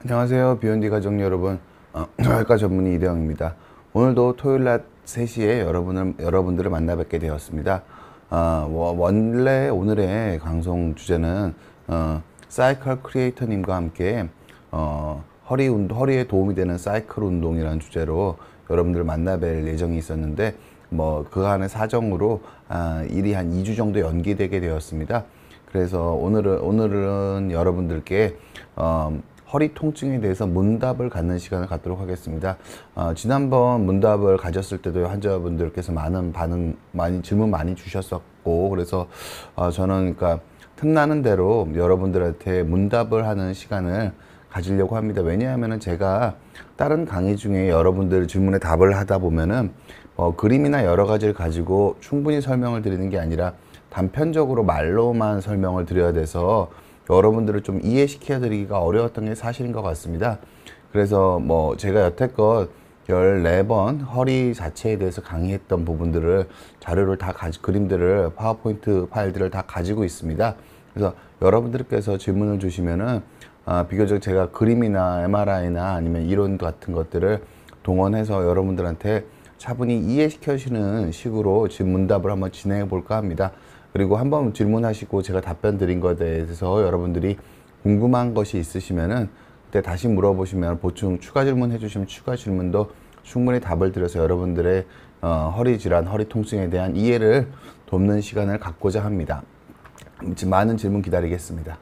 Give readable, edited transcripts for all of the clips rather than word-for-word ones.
안녕하세요. 비욘디 가족 여러분. 정형외과 전문의 이대영입니다. 오늘도 토요일 낮 3시에 여러분들을 만나 뵙게 되었습니다. 원래 오늘의 방송 주제는 사이클 크리에이터님과 함께 허리에 도움이 되는 사이클 운동이라는 주제로 여러분들을 만나 뵐 예정이 있었는데 그간의 사정으로 일이 한 2주 정도 연기되게 되었습니다. 그래서 오늘은 여러분들께 허리 통증에 대해서 문답을 갖는 시간을 갖도록 하겠습니다. 지난번 문답을 가졌을 때도 환자분들께서 많은 질문 많이 주셨었고, 그래서 저는 그러니까 틈나는 대로 여러분들한테 문답을 하는 시간을 가지려고 합니다. 왜냐하면은 제가 다른 강의 중에 여러분들 질문에 답을 하다 보면은 그림이나 여러 가지를 가지고 충분히 설명을 드리는 게 아니라 단편적으로 말로만 설명을 드려야 돼서 여러분들을 좀 이해시켜 드리기가 어려웠던 게 사실인 것 같습니다. 그래서 제가 여태껏 14번 허리 자체에 대해서 강의했던 부분들을 자료를 그림들을 파워포인트 파일들을 다 가지고 있습니다. 그래서 여러분들께서 질문을 주시면은 비교적 제가 그림이나 MRI나 아니면 이론 같은 것들을 동원해서 여러분들한테 차분히 이해시켜 주시는 식으로 지금 문답을 한번 진행해 볼까 합니다. 그리고 한번 질문하시고 제가 답변 드린 것에 대해서 여러분들이 궁금한 것이 있으시면은 그때 다시 물어보시면 보충 추가 질문 해주시면 추가 질문도 충분히 답을 드려서 여러분들의 허리 질환, 허리 통증에 대한 이해를 돕는 시간을 갖고자 합니다. 많은 질문 기다리겠습니다.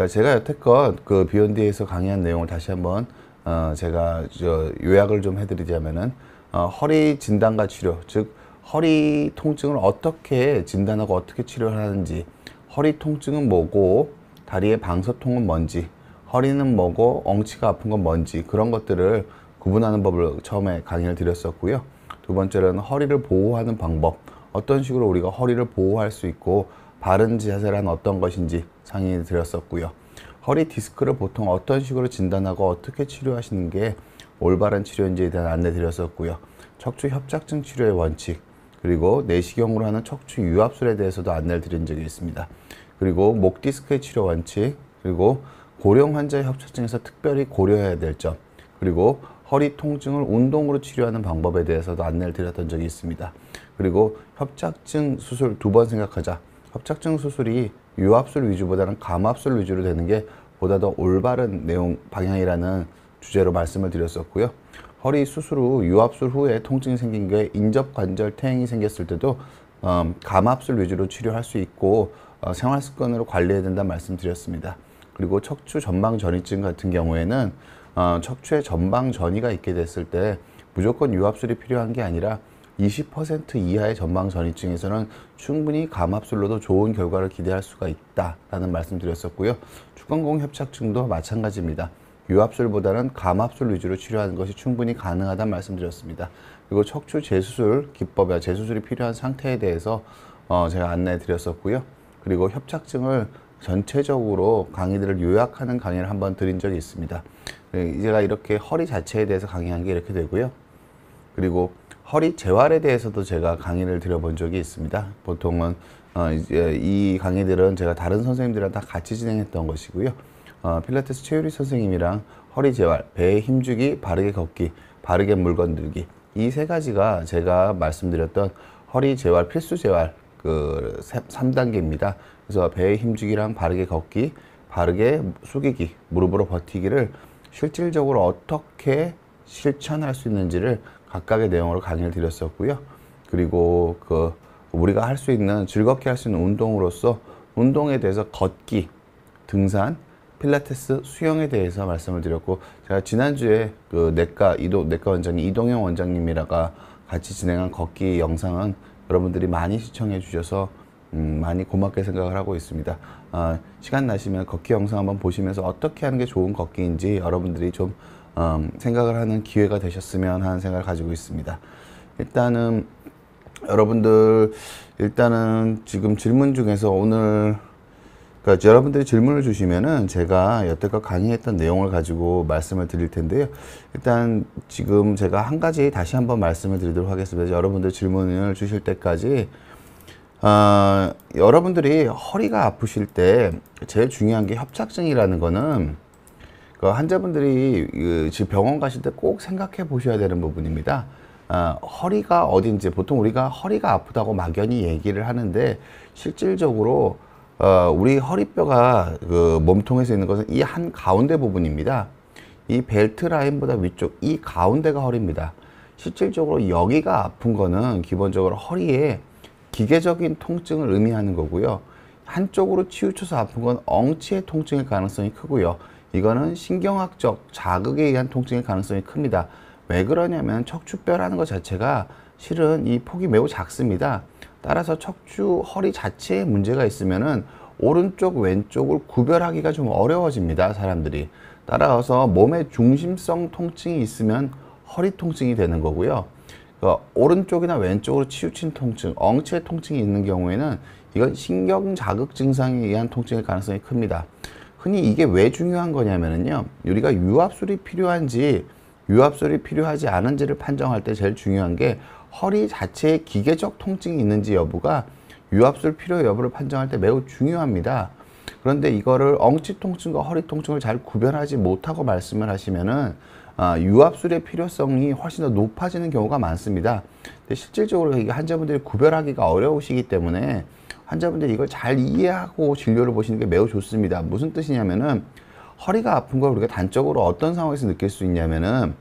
제가 여태껏 그 비욘디에서 강의한 내용을 다시 한번 제가 요약을 좀 해드리자면은 허리 진단과 치료, 즉 허리 통증을 어떻게 진단하고 어떻게 치료를 하는지, 허리 통증은 뭐고 다리의 방서통은 뭔지, 허리는 뭐고 엉치가 아픈 건 뭔지, 그런 것들을 구분하는 법을 처음에 강의를 드렸었고요. 두 번째로는 허리를 보호하는 방법, 어떤 식으로 우리가 허리를 보호할 수 있고 바른 자세란 어떤 것인지 상의를 드렸었고요. 허리 디스크를 보통 어떤 식으로 진단하고 어떻게 치료하시는 게 올바른 치료인지에 대한 안내 드렸었고요. 척추 협착증 치료의 원칙, 그리고 내시경으로 하는 척추 유압술에 대해서도 안내를 드린 적이 있습니다. 그리고 목 디스크의 치료 원칙, 그리고 고령 환자의 협착증에서 특별히 고려해야 될 점, 그리고 허리 통증을 운동으로 치료하는 방법에 대해서도 안내를 드렸던 적이 있습니다. 그리고 협착증 수술 2번 생각하자. 협착증 수술이 유압술 위주보다는 감압술 위주로 되는 게 보다 더 올바른 내용 방향이라는 주제로 말씀을 드렸었고요. 허리 수술 후 유압술 후에 통증이 생긴 게 인접관절 퇴행이 생겼을 때도 감압술 위주로 치료할 수 있고 생활 습관으로 관리해야 된다는 말씀 드렸습니다. 그리고 척추 전방 전이증 같은 경우에는 척추에 전방 전이가 있게 됐을 때 무조건 유압술이 필요한 게 아니라 20% 이하의 전방 전이증에서는 충분히 감압술로도 좋은 결과를 기대할 수가 있다라는 말씀 드렸었고요. 축건공 협착증도 마찬가지입니다. 유압술보다는 감압술 위주로 치료하는 것이 충분히 가능하다는 말씀드렸습니다. 그리고 척추 재수술 기법이나 재수술이 필요한 상태에 대해서 제가 안내해 드렸었고요. 그리고 협착증을 전체적으로 강의들을 요약하는 강의를 한번 드린 적이 있습니다. 제가 이렇게 허리 자체에 대해서 강의한 게 이렇게 되고요. 그리고 허리 재활에 대해서도 제가 강의를 드려본 적이 있습니다. 보통은 이 강의들은 제가 다른 선생님들이랑 다 같이 진행했던 것이고요. 필라테스 최유리 선생님이랑 허리 재활, 배에 힘주기, 바르게 걷기, 바르게 물건 들기, 이 3가지가 제가 말씀드렸던 허리 재활, 필수 재활 3단계입니다. 그래서 배에 힘주기랑 바르게 걷기, 바르게 숙이기, 무릎으로 버티기를 실질적으로 어떻게 실천할 수 있는지를 각각의 내용으로 강의를 드렸었고요. 그리고 우리가 할 수 있는, 즐겁게 할 수 있는 운동으로서 운동에 대해서 걷기, 등산, 필라테스, 수영에 대해서 말씀을 드렸고, 제가 지난주에 내과 원장님 이동영 원장님이랑 같이 진행한 걷기 영상은 여러분들이 많이 시청해 주셔서 많이 고맙게 생각을 하고 있습니다. 시간 나시면 걷기 영상 한번 보시면서 어떻게 하는 게 좋은 걷기인지 여러분들이 좀 생각을 하는 기회가 되셨으면 하는 생각을 가지고 있습니다. 일단은 여러분들 지금 질문 중에서 그러니까 여러분들이 질문을 주시면은 제가 여태껏 강의했던 내용을 가지고 말씀을 드릴 텐데요. 일단 지금 제가 한 가지 다시 한번 말씀을 드리도록 하겠습니다. 여러분들 질문을 주실 때까지 여러분들이 허리가 아프실 때 제일 중요한 게 협착증이라는 거는 그 환자분들이 지금 병원 가실 때 꼭 생각해 보셔야 되는 부분입니다. 허리가 어딘지 보통 우리가 허리가 아프다고 막연히 얘기를 하는데 실질적으로 우리 허리뼈가 그 몸통에서 있는 것은 이 한 가운데 부분입니다. 이 벨트 라인보다 위쪽 이 가운데가 허리입니다. 실질적으로 여기가 아픈 거는 기본적으로 허리에 기계적인 통증을 의미하는 거고요. 한쪽으로 치우쳐서 아픈 건 엉치의 통증일 가능성이 크고요. 이거는 신경학적 자극에 의한 통증일 가능성이 큽니다. 왜 그러냐면 척추뼈라는 것 자체가 실은 이 폭이 매우 작습니다. 따라서 척추 허리 자체에 문제가 있으면은 오른쪽 왼쪽을 구별하기가 좀 어려워집니다, 사람들이. 따라서 몸의 중심성 통증이 있으면 허리 통증이 되는 거고요. 오른쪽이나 왼쪽으로 치우친 통증, 엉치의 통증이 있는 경우에는 이건 신경 자극 증상에 의한 통증일 가능성이 큽니다. 흔히 이게 왜 중요한 거냐면요, 우리가 유압술이 필요한지 유압술이 필요하지 않은지를 판정할 때 제일 중요한 게 허리 자체에 기계적 통증이 있는지 여부가 유압술 필요 여부를 판정할 때 매우 중요합니다. 그런데 이거를 엉치 통증과 허리 통증을 잘 구별하지 못하고 말씀을 하시면은 유압술의 필요성이 훨씬 더 높아지는 경우가 많습니다. 근데 실질적으로 이게 환자분들이 구별하기가 어려우시기 때문에 환자분들이 이걸 잘 이해하고 진료를 보시는 게 매우 좋습니다. 무슨 뜻이냐면은 허리가 아픈 걸 우리가 단적으로 어떤 상황에서 느낄 수 있냐면은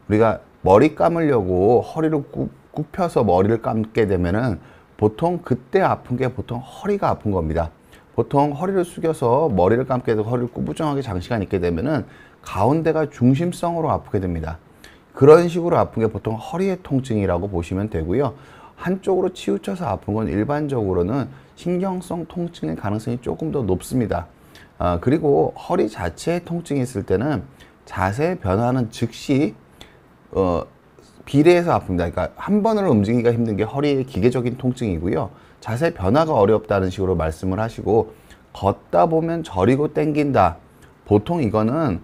우리가 머리 감으려고 허리를 굽혀서 머리를 감게 되면은 보통 그때 아픈 게 보통 허리가 아픈 겁니다. 보통 허리를 숙여서 머리를 감게 되고 허리를 꾸부정하게 장시간 있게 되면은 가운데가 중심성으로 아프게 됩니다. 그런 식으로 아픈 게 보통 허리의 통증이라고 보시면 되고요. 한쪽으로 치우쳐서 아픈 건 일반적으로는 신경성 통증의 가능성이 조금 더 높습니다. 그리고 허리 자체에 통증이 있을 때는 자세 변화는 즉시 비례해서 아픕니다. 그러니까 한 번으로 움직이기가 힘든 게 허리의 기계적인 통증이고요. 자세 변화가 어렵다는 식으로 말씀을 하시고, 걷다 보면 저리고 땡긴다. 보통 이거는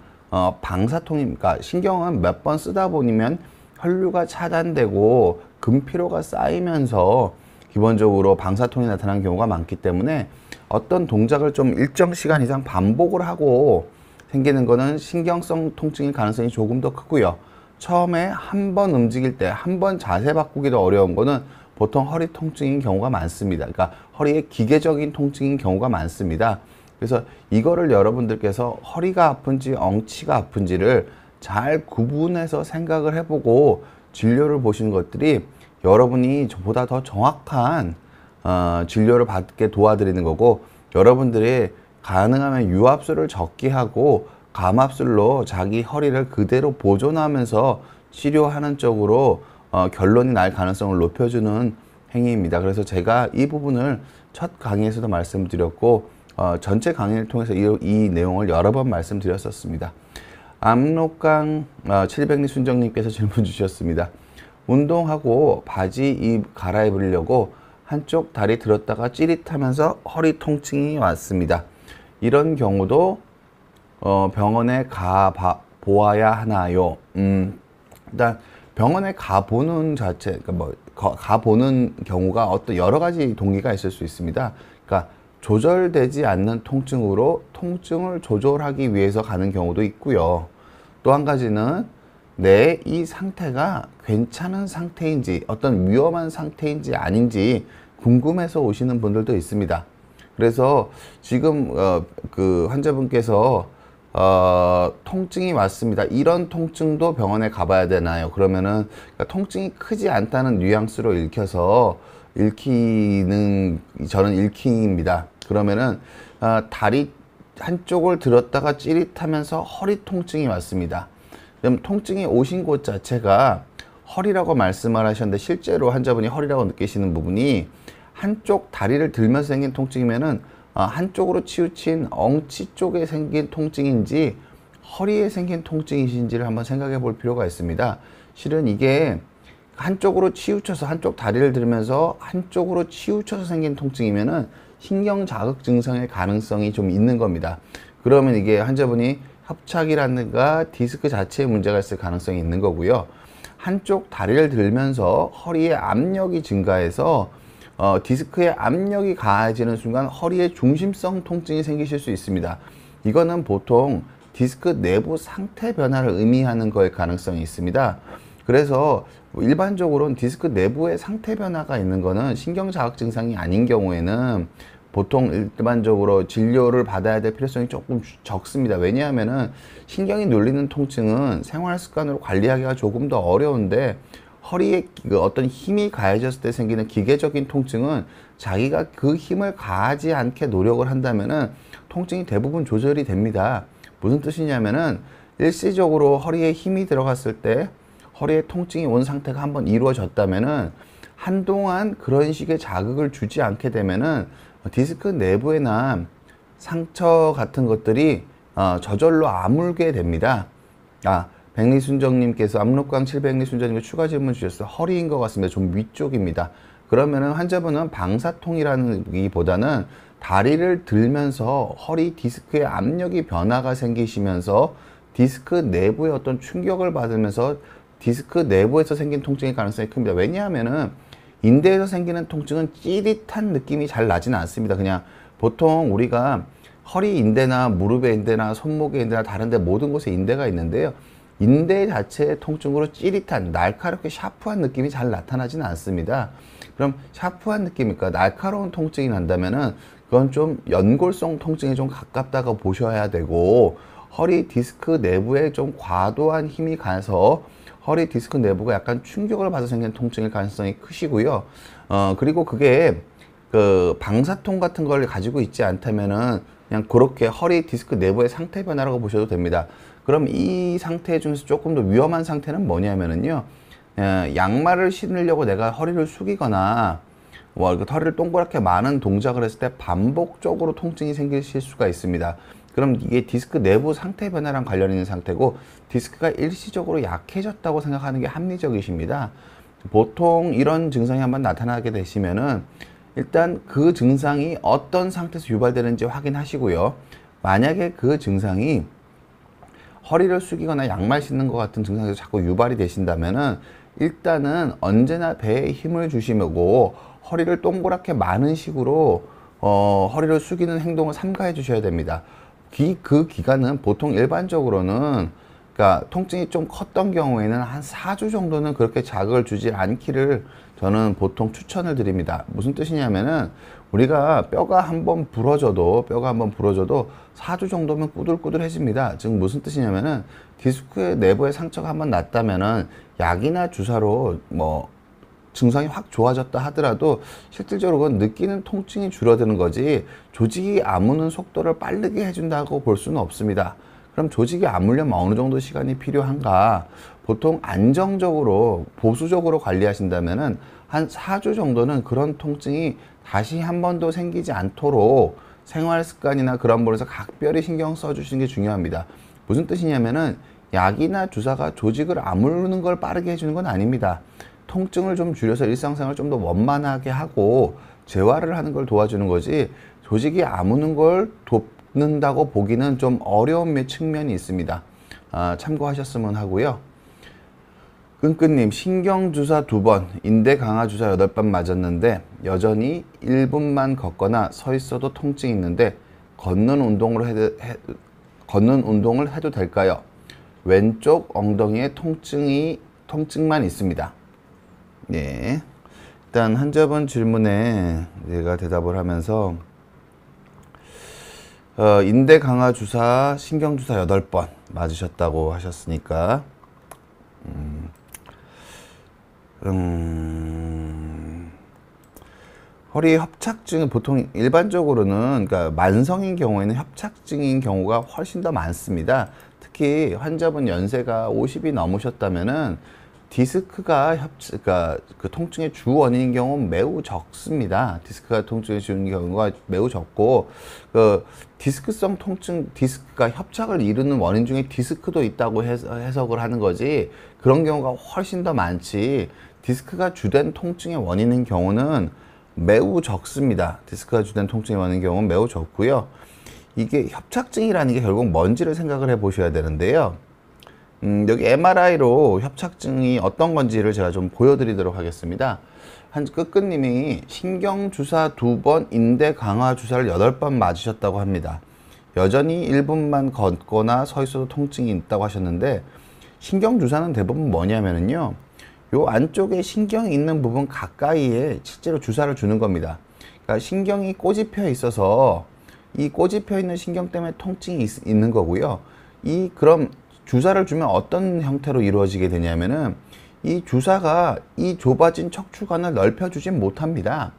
방사통이니까 신경은 몇 번 쓰다 보면 혈류가 차단되고 근피로가 쌓이면서 기본적으로 방사통이 나타나는 경우가 많기 때문에 어떤 동작을 좀 일정 시간 이상 반복을 하고 생기는 거는 신경성 통증일 가능성이 조금 더 크고요. 처음에 한 번 움직일 때 한 번 자세 바꾸기도 어려운 거는 보통 허리 통증인 경우가 많습니다. 그러니까 허리의 기계적인 통증인 경우가 많습니다. 그래서 이거를 여러분들께서 허리가 아픈지 엉치가 아픈지를 잘 구분해서 생각을 해보고 진료를 보시는 것들이 여러분이 보다 더 정확한 진료를 받게 도와드리는 거고, 여러분들이 가능하면 유압술을 적게 하고 감압술로 자기 허리를 그대로 보존하면서 치료하는 쪽으로 결론이 날 가능성을 높여주는 행위입니다. 그래서 제가 이 부분을 첫 강의에서도 말씀드렸고 전체 강의를 통해서 이 내용을 여러 번 말씀드렸었습니다. 압록강 700리 순정님께서 질문 주셨습니다. 운동하고 바지 입 갈아입으려고 한쪽 다리 들었다가 찌릿하면서 허리 통증이 왔습니다. 이런 경우도 병원에 보아야 하나요? 일단 병원에 가보는 자체, 그러니까 가보는 경우가 어떤 여러 가지 동기가 있을 수 있습니다. 그러니까 조절되지 않는 통증으로 통증을 조절하기 위해서 가는 경우도 있고요. 또 한 가지는 내 이 상태가 괜찮은 상태인지 어떤 위험한 상태인지 아닌지 궁금해서 오시는 분들도 있습니다. 그래서 지금 그 환자분께서 통증이 왔습니다. 이런 통증도 병원에 가봐야 되나요? 그러면은 그러니까 통증이 크지 않다는 뉘앙스로 저는 읽히입니다. 그러면은 다리 한쪽을 들었다가 찌릿하면서 허리 통증이 왔습니다. 그럼 통증이 오신 곳 자체가 허리라고 말씀을 하셨는데 실제로 환자분이 허리라고 느끼시는 부분이 한쪽 다리를 들면서 생긴 통증이면은 한쪽으로 치우친 엉치 쪽에 생긴 통증인지 허리에 생긴 통증이신지를 한번 생각해 볼 필요가 있습니다. 실은 이게 한쪽으로 치우쳐서 한쪽 다리를 들면서 한쪽으로 치우쳐서 생긴 통증이면은 신경 자극 증상의 가능성이 좀 있는 겁니다. 그러면 이게 환자분이 협착이라든가 디스크 자체에 문제가 있을 가능성이 있는 거고요. 한쪽 다리를 들면서 허리에 압력이 증가해서 디스크에 압력이 가해지는 순간 허리에 중심성 통증이 생기실 수 있습니다. 이거는 보통 디스크 내부 상태 변화를 의미하는 거일 가능성이 있습니다. 그래서 일반적으로는 디스크 내부의 상태 변화가 있는 거는 신경자극 증상이 아닌 경우에는 보통 일반적으로 진료를 받아야 될 필요성이 조금 적습니다. 왜냐하면은 신경이 눌리는 통증은 생활 습관으로 관리하기가 조금 더 어려운데, 허리에 그 어떤 힘이 가해졌을 때 생기는 기계적인 통증은 자기가 그 힘을 가하지 않게 노력을 한다면은 통증이 대부분 조절이 됩니다. 무슨 뜻이냐면은 일시적으로 허리에 힘이 들어갔을 때 허리에 통증이 온 상태가 한번 이루어졌다면은 한동안 그런 식의 자극을 주지 않게 되면은 디스크 내부에 난 상처 같은 것들이 저절로 아물게 됩니다. 백리순정님께서 압록강 700리순정님이 추가 질문 주셨어요. 허리인 것 같습니다. 좀 위쪽입니다. 그러면은 환자분은 방사통이라는 기보다는 다리를 들면서 허리 디스크의 압력이 변화가 생기시면서 디스크 내부의 어떤 충격을 받으면서 디스크 내부에서 생긴 통증의 가능성이 큽니다. 왜냐하면은 인대에서 생기는 통증은 찌릿한 느낌이 잘 나지는 않습니다. 그냥 보통 우리가 허리 인대나 무릎의 인대나 손목의 인대나 다른데 모든 곳에 인대가 있는데요. 인대 자체의 통증으로 찌릿한, 날카롭게 샤프한 느낌이 잘 나타나지는 않습니다. 그럼 샤프한 느낌이니까 날카로운 통증이 난다면은 그건 좀 연골성 통증에 좀 가깝다고 보셔야 되고, 허리 디스크 내부에 좀 과도한 힘이 가서 허리 디스크 내부가 약간 충격을 받아 생긴 통증일 가능성이 크시고요. 그리고 그게 그 방사통 같은 걸 가지고 있지 않다면은 그냥 그렇게 허리 디스크 내부의 상태 변화라고 보셔도 됩니다. 그럼 이 상태 중에서 조금 더 위험한 상태는 뭐냐면은요, 양말을 신으려고 내가 허리를 숙이거나 허리를 동그랗게 마는 동작을 했을 때 반복적으로 통증이 생기실 수가 있습니다. 그럼 이게 디스크 내부 상태 변화랑 관련 있는 상태고, 디스크가 일시적으로 약해졌다고 생각하는 게 합리적이십니다. 보통 이런 증상이 한번 나타나게 되시면은 일단 그 증상이 어떤 상태에서 유발되는지 확인하시고요. 만약에 그 증상이 허리를 숙이거나 양말 신는 것 같은 증상에서 자꾸 유발이 되신다면은 일단은 언제나 배에 힘을 주시고 허리를 동그랗게 마는 식으로 허리를 숙이는 행동을 삼가해 주셔야 됩니다. 그 기간은 보통 일반적으로는, 그러니까 통증이 좀 컸던 경우에는 한 4주 정도는 그렇게 자극을 주지 않기를 저는 보통 추천을 드립니다. 무슨 뜻이냐면은 우리가 뼈가 한번 부러져도 4주 정도면 꾸들꾸들해집니다. 즉 무슨 뜻이냐면은 디스크의 내부에 상처가 한번 났다면은 약이나 주사로 증상이 확 좋아졌다 하더라도 실질적으로 느끼는 통증이 줄어드는 거지 조직이 아무는 속도를 빠르게 해준다고 볼 수는 없습니다. 그럼 조직이 아물려면 어느 정도 시간이 필요한가? 보통 안정적으로 보수적으로 관리하신다면은 한 4주 정도는 그런 통증이 다시 한 번도 생기지 않도록 생활 습관이나 그런 부분에서 각별히 신경 써주시는 게 중요합니다. 무슨 뜻이냐면은 약이나 주사가 조직을 아무르는 걸 빠르게 해주는 건 아닙니다. 통증을 좀 줄여서 일상생활을 좀 더 원만하게 하고 재활을 하는 걸 도와주는 거지, 조직이 아무는 걸 돕는다고 보기는 좀 어려운 측면이 있습니다. 참고하셨으면 하고요. 끈끈님, 신경주사 2번, 인대 강화 주사 8번 맞았는데 여전히 1분만 걷거나 서 있어도 통증이 있는데 걷는 운동을 해도 될까요? 왼쪽 엉덩이에 통증만 있습니다. 네, 일단 환자분 질문에 제가 대답을 하면서 인대 강화 주사, 신경 주사 8번 맞으셨다고 하셨으니까 허리 협착증은 보통 일반적으로는, 그러니까 만성인 경우에는 협착증인 경우가 훨씬 더 많습니다. 특히 환자분 연세가 50이 넘으셨다면은 디스크가 그러니까 그 통증의 주 원인인 경우는 매우 적습니다. 디스크가 통증의 주 경우가 매우 적고, 그 디스크성 통증, 디스크가 협착을 이루는 원인 중에 디스크도 있다고 해석을 하는 거지, 그런 경우가 훨씬 더 많지, 디스크가 주된 통증의 원인인 경우는 매우 적습니다. 디스크가 주된 통증의 원인인 경우는 매우 적고요. 이게 협착증이라는 게 결국 뭔지를 생각을 해 보셔야 되는데요. 여기 MRI로 협착증이 어떤 건지를 제가 좀 보여드리도록 하겠습니다. 끄끄님이 신경주사 2번, 인대 강화 주사를 8번 맞으셨다고 합니다. 여전히 1분만 걷거나 서 있어도 통증이 있다고 하셨는데, 신경주사는 대부분 뭐냐면요, 요 안쪽에 신경이 있는 부분 가까이에 실제로 주사를 주는 겁니다. 그러니까 신경이 꼬집혀 있어서 이 꼬집혀 있는 신경 때문에 통증이 있는 거고요. 그럼 주사를 주면 어떤 형태로 이루어지게 되냐면은, 이 주사가 이 좁아진 척추관을 넓혀주진 못합니다.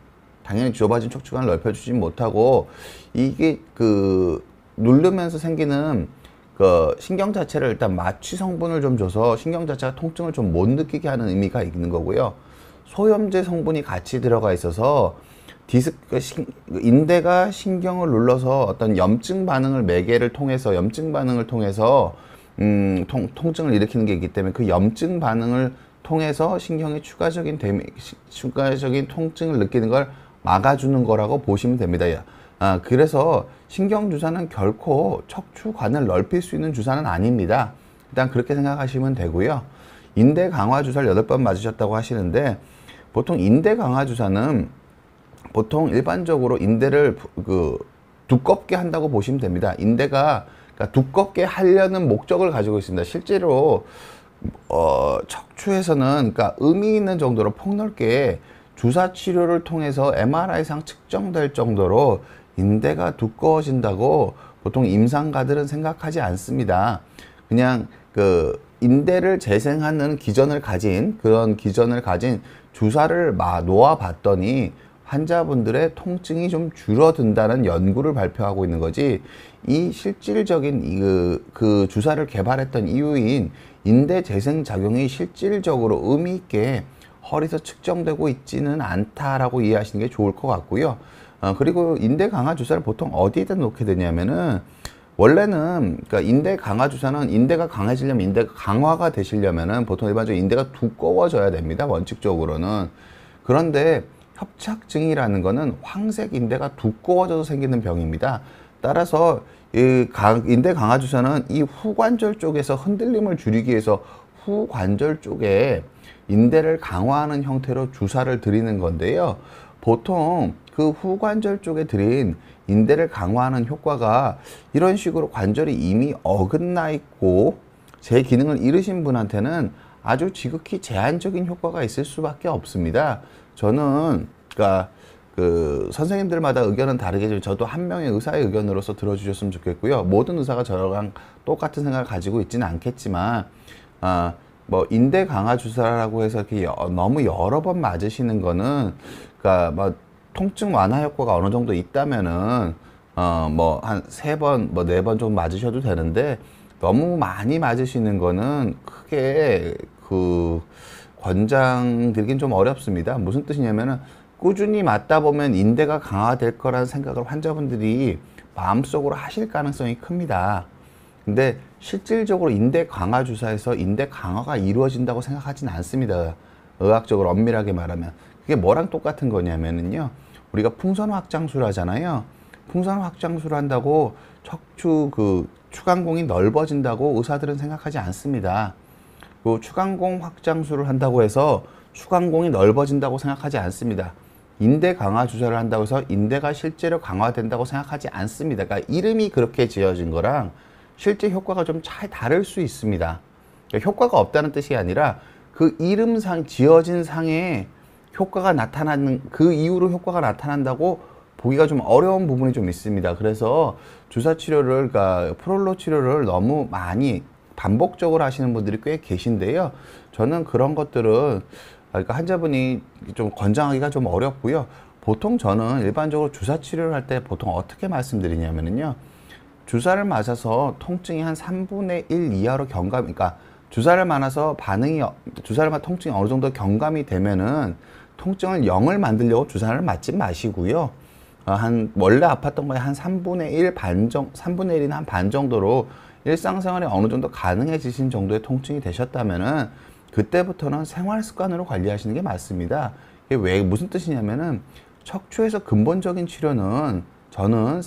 당연히 좁아진 척추관을 넓혀주진 못하고, 이게 누르면서 생기는 신경 자체를 일단 마취 성분을 좀 줘서 신경 자체가 통증을 좀 못 느끼게 하는 의미가 있는 거고요. 소염제 성분이 같이 들어가 있어서 인대가 신경을 눌러서 어떤 염증 반응을 매개를 통해서 통증을 일으키는 게 있기 때문에, 그 염증 반응을 통해서 신경이 추가적인 통증을 느끼는 걸 막아주는 거라고 보시면 됩니다. 그래서 신경주사는 결코 척추관을 넓힐 수 있는 주사는 아닙니다. 일단 그렇게 생각하시면 되고요. 인대 강화 주사를 8번 맞으셨다고 하시는데, 보통 인대 강화 주사는 보통 일반적으로 인대를 두껍게 한다고 보시면 됩니다. 인대가 그러니까 두껍게 하려는 목적을 가지고 있습니다. 실제로 척추에서는 그러니까 의미 있는 정도로 폭넓게 주사 치료를 통해서 MRI상 측정될 정도로 인대가 두꺼워진다고 보통 임상가들은 생각하지 않습니다. 그냥 인대를 재생하는 그런 기전을 가진 주사를 놓아 봤더니 환자분들의 통증이 좀 줄어든다는 연구를 발표하고 있는 거지, 이 실질적인 그 주사를 개발했던 이유인 인대 재생 작용이 실질적으로 의미 있게 허리에서 측정되고 있지는 않다라고 이해하시는 게 좋을 것 같고요. 그리고 인대 강화 주사를 보통 어디에다 놓게 되냐면은, 원래는 그러니까 인대 강화 주사는 인대가 강해지려면, 인대가 강화가 되시려면은 보통 일반적으로 인대가 두꺼워져야 됩니다, 원칙적으로는. 그런데 협착증이라는 거는 황색 인대가 두꺼워져서 생기는 병입니다. 따라서 인대 강화 주사는 이 후관절 쪽에서 흔들림을 줄이기 위해서 후관절 쪽에 인대를 강화하는 형태로 주사를 드리는 건데요. 보통 그 후관절 쪽에 드린 인대를 강화하는 효과가 이런 식으로 관절이 이미 어긋나 있고 제 기능을 잃으신 분한테는 아주 지극히 제한적인 효과가 있을 수밖에 없습니다. 저는 그러니까 선생님들마다 의견은 다르겠지만, 저도 한 명의 의사의 의견으로서 들어주셨으면 좋겠고요. 모든 의사가 저랑 똑같은 생각을 가지고 있지는 않겠지만, 뭐 인대 강화 주사라고 해서 이렇게 너무 여러 번 맞으시는 거는, 그러니까 뭐 통증 완화 효과가 어느 정도 있다면은 뭐 한 3번, 뭐 4번 정도 맞으셔도 되는데, 너무 많이 맞으시는 거는 크게 권장드리긴 좀 어렵습니다. 무슨 뜻이냐면은, 꾸준히 맞다 보면 인대가 강화될 거라는 생각을 환자분들이 마음속으로 하실 가능성이 큽니다. 근데 실질적으로 인대 강화 주사에서 인대 강화가 이루어진다고 생각하지는 않습니다. 의학적으로 엄밀하게 말하면. 그게 뭐랑 똑같은 거냐면은요, 우리가 풍선 확장술을 하잖아요. 풍선 확장술을 한다고 추간공이 넓어진다고 의사들은 생각하지 않습니다. 그 추간공 확장술을 한다고 해서 추간공이 넓어진다고 생각하지 않습니다. 인대 강화 주사를 한다고 해서 인대가 실제로 강화된다고 생각하지 않습니다. 그러니까 이름이 그렇게 지어진 거랑 실제 효과가 좀 다를 수 있습니다. 그러니까 효과가 없다는 뜻이 아니라 그 이름상 지어진 상에 효과가 나타나는, 그 이후로 효과가 나타난다고 보기가 좀 어려운 부분이 좀 있습니다. 그래서 주사 치료를, 그러니까 프롤로 치료를 너무 많이 반복적으로 하시는 분들이 꽤 계신데요. 저는 그런 것들은, 그러니까 환자분이 좀 권장하기가 좀 어렵고요. 보통 저는 일반적으로 주사 치료를 할 때 보통 어떻게 말씀드리냐면요, 주사를 맞아서 통증이 한 3분의 1 이하로 그러니까 주사를 맞아서 통증이 어느 정도 경감이 되면은 통증을 0을 만들려고 주사를 맞지 마시고요. 원래 아팠던 거에 한 3분의 1이나 한 반 정도로 일상생활에 어느 정도 가능해지신 정도의 통증이 되셨다면은, 그때부터는 생활 습관으로 관리하시는 게 맞습니다. 이게 무슨 뜻이냐면은, 척추에서 근본적인 치료는, 저는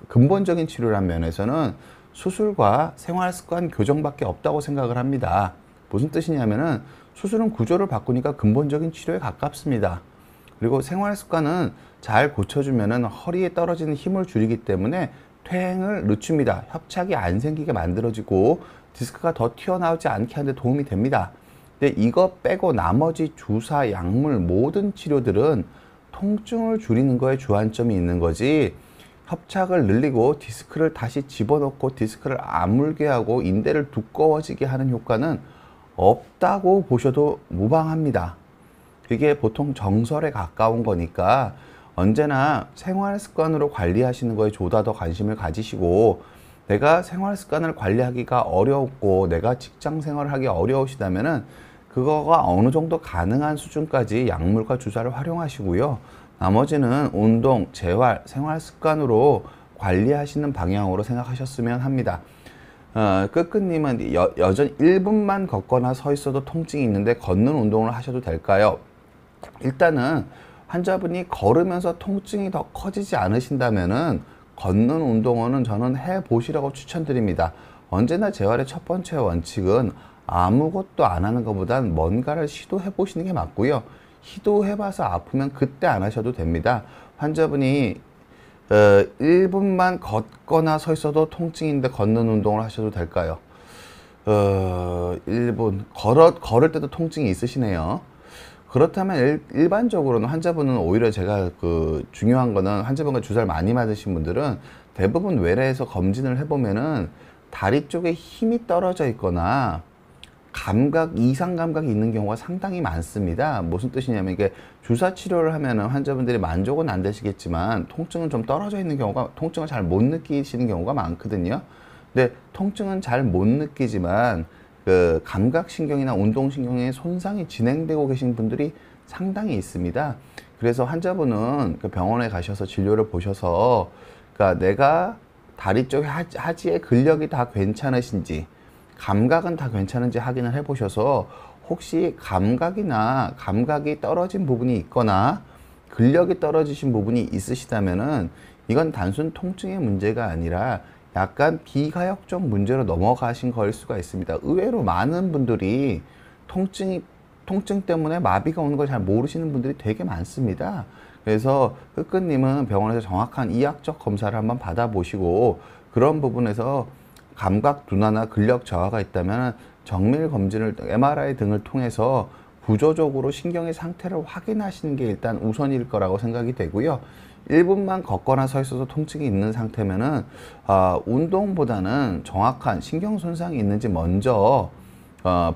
근본적인 치료란 면에서는 수술과 생활 습관 교정밖에 없다고 생각을 합니다. 무슨 뜻이냐면은, 수술은 구조를 바꾸니까 근본적인 치료에 가깝습니다. 그리고 생활 습관은 잘 고쳐주면은 허리에 떨어지는 힘을 줄이기 때문에 퇴행을 늦춥니다. 협착이 안 생기게 만들어지고 디스크가 더 튀어나오지 않게 하는 데 도움이 됩니다. 근데 이거 빼고 나머지 주사, 약물, 모든 치료들은 통증을 줄이는 거에 주안점이 있는 거지, 협착을 늘리고 디스크를 다시 집어넣고 디스크를 아물게 하고 인대를 두꺼워지게 하는 효과는 없다고 보셔도 무방합니다. 그게 보통 정설에 가까운 거니까 언제나 생활 습관으로 관리하시는 거에 보다 더 관심을 가지시고, 내가 생활 습관을 관리하기가 어렵고 내가 직장 생활을 하기 어려우시다면은 그거가 어느 정도 가능한 수준까지 약물과 주사를 활용하시고요. 나머지는 운동, 재활, 생활 습관으로 관리하시는 방향으로 생각하셨으면 합니다. 끄끄님은 여전히 1분만 걷거나 서 있어도 통증이 있는데 걷는 운동을 하셔도 될까요? 일단은 환자분이 걸으면서 통증이 더 커지지 않으신다면은 걷는 운동은 저는 해보시라고 추천드립니다. 언제나 재활의 첫 번째 원칙은 아무것도 안 하는 것보단 뭔가를 시도해 보시는 게 맞고요. 시도해봐서 아프면 그때 안 하셔도 됩니다. 환자분이 1분만 걷거나 서 있어도 통증인데 걷는 운동을 하셔도 될까요? 1분 걸을 때도 통증이 있으시네요. 그렇다면 일반적으로는 환자분은 오히려 제가 중요한 거는, 환자분과 주사를 많이 맞으신 분들은 대부분 외래에서 검진을 해보면은 다리 쪽에 힘이 떨어져 있거나 이상 감각이 있는 경우가 상당히 많습니다. 무슨 뜻이냐면, 이게 주사 치료를 하면은 환자분들이 만족은 안 되시겠지만 통증은 좀 떨어져 있는 경우가, 통증을 잘 못 느끼시는 경우가 많거든요. 근데 통증은 잘 못 느끼지만 감각신경이나 운동신경에 손상이 진행되고 계신 분들이 상당히 있습니다. 그래서 환자분은 병원에 가셔서 진료를 보셔서, 그러니까 내가 다리 쪽 하지의 근력이 다 괜찮으신지, 감각은 다 괜찮은지 확인을 해 보셔서, 혹시 감각이 떨어진 부분이 있거나 근력이 떨어지신 부분이 있으시다면은 이건 단순 통증의 문제가 아니라 약간 비가역적 문제로 넘어가신 거일 수가 있습니다. 의외로 많은 분들이 통증 때문에 마비가 오는 걸 잘 모르시는 분들이 되게 많습니다. 그래서 끄끄님은 병원에서 정확한 이학적 검사를 한번 받아보시고, 그런 부분에서 감각 둔화나 근력 저하가 있다면 정밀 검진을, MRI 등을 통해서 구조적으로 신경의 상태를 확인하시는 게 일단 우선일 거라고 생각이 되고요. 1분만 걷거나 서 있어서 통증이 있는 상태면은 운동보다는 정확한 신경 손상이 있는지 먼저,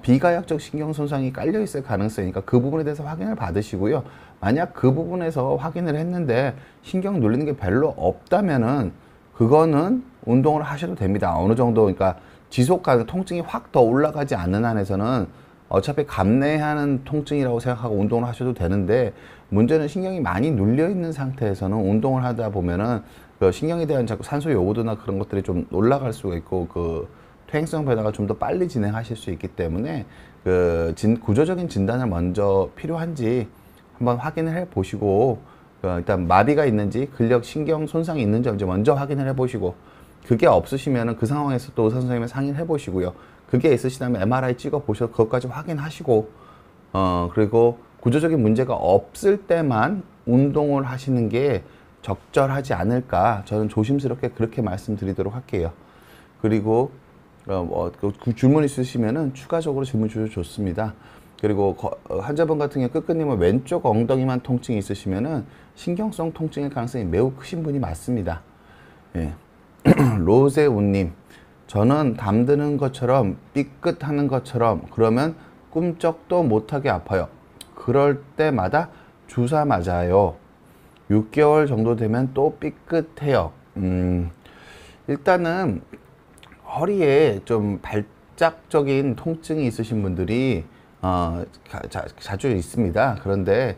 비가역적 신경 손상이 깔려 있을 가능성이니까 그 부분에 대해서 확인을 받으시고요. 만약 그 부분에서 확인을 했는데 신경 눌리는 게 별로 없다면은 그거는 운동을 하셔도 됩니다. 어느 정도, 그러니까 지속 가능, 통증이 확 더 올라가지 않는 한에서는 어차피 감내하는 통증이라고 생각하고 운동을 하셔도 되는데, 문제는 신경이 많이 눌려 있는 상태에서는 운동을 하다 보면은 신경에 대한 자꾸 산소 요구도나 그런 것들이 좀 올라갈 수가 있고, 퇴행성 변화가 좀 더 빨리 진행하실 수 있기 때문에 구조적인 진단을 먼저 필요한지 한번 확인을 해 보시고, 일단 마비가 있는지 근력 신경 손상이 있는지 먼저 확인을 해 보시고, 그게 없으시면은 그 상황에서 또 의사 선생님과 상의를 해 보시고요. 그게 있으시다면 MRI 찍어 보셔서 그것까지 확인하시고, 그리고 구조적인 문제가 없을 때만 운동을 하시는 게 적절하지 않을까, 저는 조심스럽게 그렇게 말씀드리도록 할게요. 그리고 그 질문 있으시면은 추가적으로 질문 주셔도 좋습니다. 그리고 환자분 같은 경우 끄끄님은 왼쪽 엉덩이만 통증이 있으시면은 신경성 통증일 가능성이 매우 크신 분이 맞습니다. 예. 로제우님, 저는 담드는 것처럼 삐끗하는 것처럼, 그러면 꿈쩍도 못하게 아파요. 그럴 때마다 주사 맞아요. 6개월 정도 되면 또 삐끗해요. 일단은 허리에 좀 발작적인 통증이 있으신 분들이 자주 있습니다. 그런데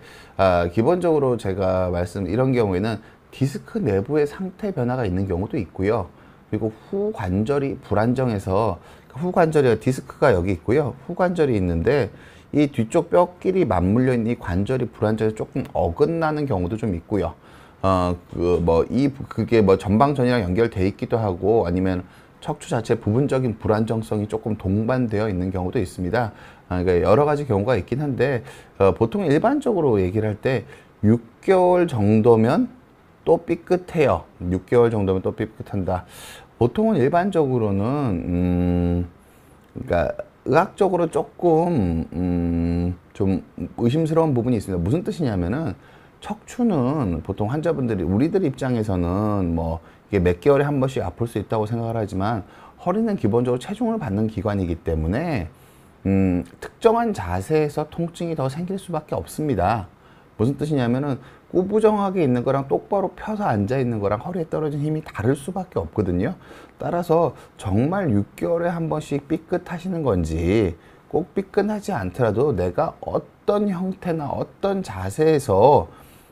기본적으로 제가 이런 경우에는 디스크 내부의 상태 변화가 있는 경우도 있고요. 그리고 후관절이 불안정해서, 후관절이, 디스크가 여기 있고요. 후관절이 있는데 이 뒤쪽 뼈끼리 맞물려 있는 이 관절이 불안정해서 조금 어긋나는 경우도 좀 있고요. 그게 전방전이랑 연결돼 있기도 하고, 아니면 척추 자체 부분적인 불안정성이 조금 동반되어 있는 경우도 있습니다. 그러니까 여러 가지 경우가 있긴 한데, 보통 일반적으로 얘기를 할 때 6개월 정도면 또 삐끗해요. 6개월 정도면 또 삐끗한다. 보통은 일반적으로는 그러니까 의학적으로 조금 좀 의심스러운 부분이 있습니다. 무슨 뜻이냐면은 척추는 보통 환자분들이 우리들 입장에서는 뭐 이게 몇 개월에 한 번씩 아플 수 있다고 생각을 하지만 허리는 기본적으로 체중을 받는 기관이기 때문에 특정한 자세에서 통증이 더 생길 수밖에 없습니다. 무슨 뜻이냐면은 꾸부정하게 있는 거랑 똑바로 펴서 앉아 있는 거랑 허리에 떨어진 힘이 다를 수밖에 없거든요. 따라서 정말 6개월에 한 번씩 삐끗하시는 건지 꼭 삐끗하지 않더라도 내가 어떤 형태나 어떤 자세에서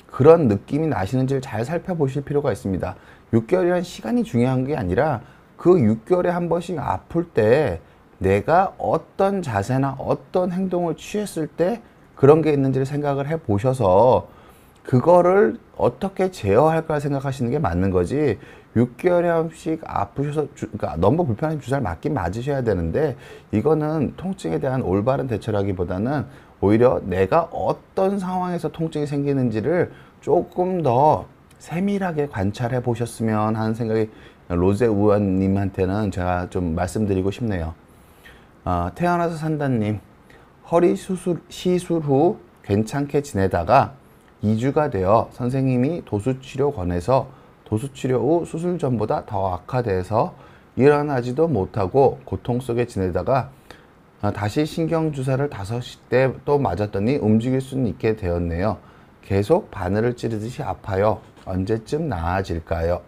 그런 느낌이 나시는지를 잘 살펴보실 필요가 있습니다. 6개월이라는 시간이 중요한 게 아니라 그 6개월에 한 번씩 아플 때 내가 어떤 자세나 어떤 행동을 취했을 때 그런 게 있는지를 생각을 해 보셔서 그거를 어떻게 제어할까 생각하시는 게 맞는 거지. 6개월에 한 번씩 아프셔서 그러니까 너무 불편한 주사를 맞긴 맞으셔야 되는데 이거는 통증에 대한 올바른 대처라기보다는 오히려 내가 어떤 상황에서 통증이 생기는지를 조금 더 세밀하게 관찰해 보셨으면 하는 생각이 로제 의원님한테는 제가 좀 말씀드리고 싶네요. 태어나서 산다님, 허리 시술 후 괜찮게 지내다가 2주가 되어 선생님이 도수치료 권해서 도수치료 후 수술 전보다 더 악화돼서 일어나지도 못하고 고통 속에 지내다가 다시 신경주사를 5대 또 맞았더니 움직일 수 있게 되었네요. 계속 바늘을 찌르듯이 아파요. 언제쯤 나아질까요?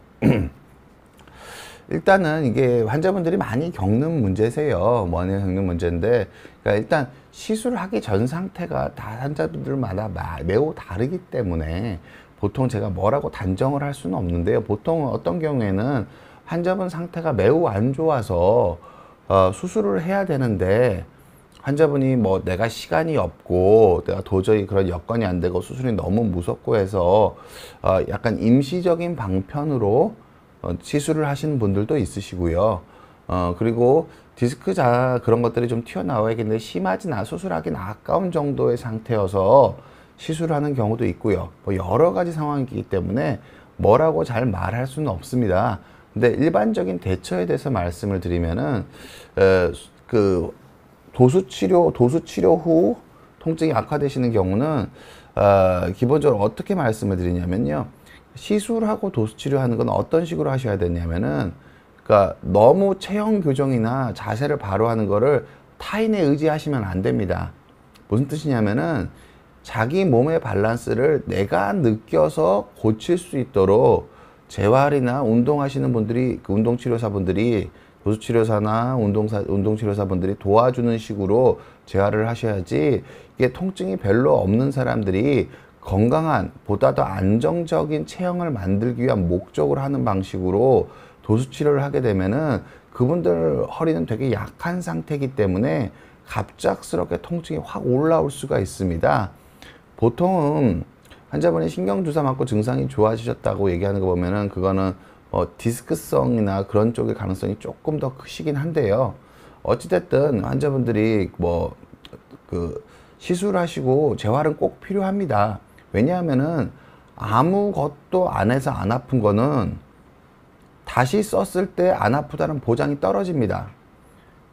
일단은 이게 환자분들이 많이 겪는 문제세요. 많이 겪는 문제인데, 그러니까 일단 시술을 하기 전 상태가 다 환자분들마다 매우 다르기 때문에 보통 제가 뭐라고 단정을 할 수는 없는데요. 보통 어떤 경우에는 환자분 상태가 매우 안 좋아서 수술을 해야 되는데 환자분이 뭐 내가 시간이 없고 내가 도저히 그런 여건이 안 되고 수술이 너무 무섭고 해서 약간 임시적인 방편으로 시술을 하시는 분들도 있으시고요. 그리고 디스크자 그런 것들이 좀 튀어나와야겠는데 심하진 수술하기는 아까운 정도의 상태여서 시술을 하는 경우도 있고요. 뭐 여러 가지 상황이기 때문에 뭐라고 잘 말할 수는 없습니다. 근데 일반적인 대처에 대해서 말씀을 드리면은 그 도수치료 후 통증이 악화되시는 경우는 기본적으로 어떻게 말씀을 드리냐면요. 시술하고 도수치료하는 건 어떤 식으로 하셔야 되냐면은 그러니까 너무 체형 교정이나 자세를 바로 하는 거를 타인에 의지하시면 안 됩니다. 무슨 뜻이냐면은 자기 몸의 밸런스를 내가 느껴서 고칠 수 있도록 재활이나 운동하시는 분들이 운동치료사분들이 도수치료사나 운동치료사분들이 도와주는 식으로 재활을 하셔야지 이게 통증이 별로 없는 사람들이 건강한 보다 더 안정적인 체형을 만들기 위한 목적으로 하는 방식으로 도수치료를 하게 되면은 그분들 허리는 되게 약한 상태이기 때문에 갑작스럽게 통증이 확 올라올 수가 있습니다. 보통은 환자분이 신경주사 맞고 증상이 좋아지셨다고 얘기하는 거 보면은 그거는 디스크성이나 그런 쪽의 가능성이 조금 더 크시긴 한데요. 어찌됐든 환자분들이 시술하시고 재활은 꼭 필요합니다. 왜냐하면은 아무것도 안 해서 안 아픈 거는 다시 썼을 때 안 아프다는 보장이 떨어집니다.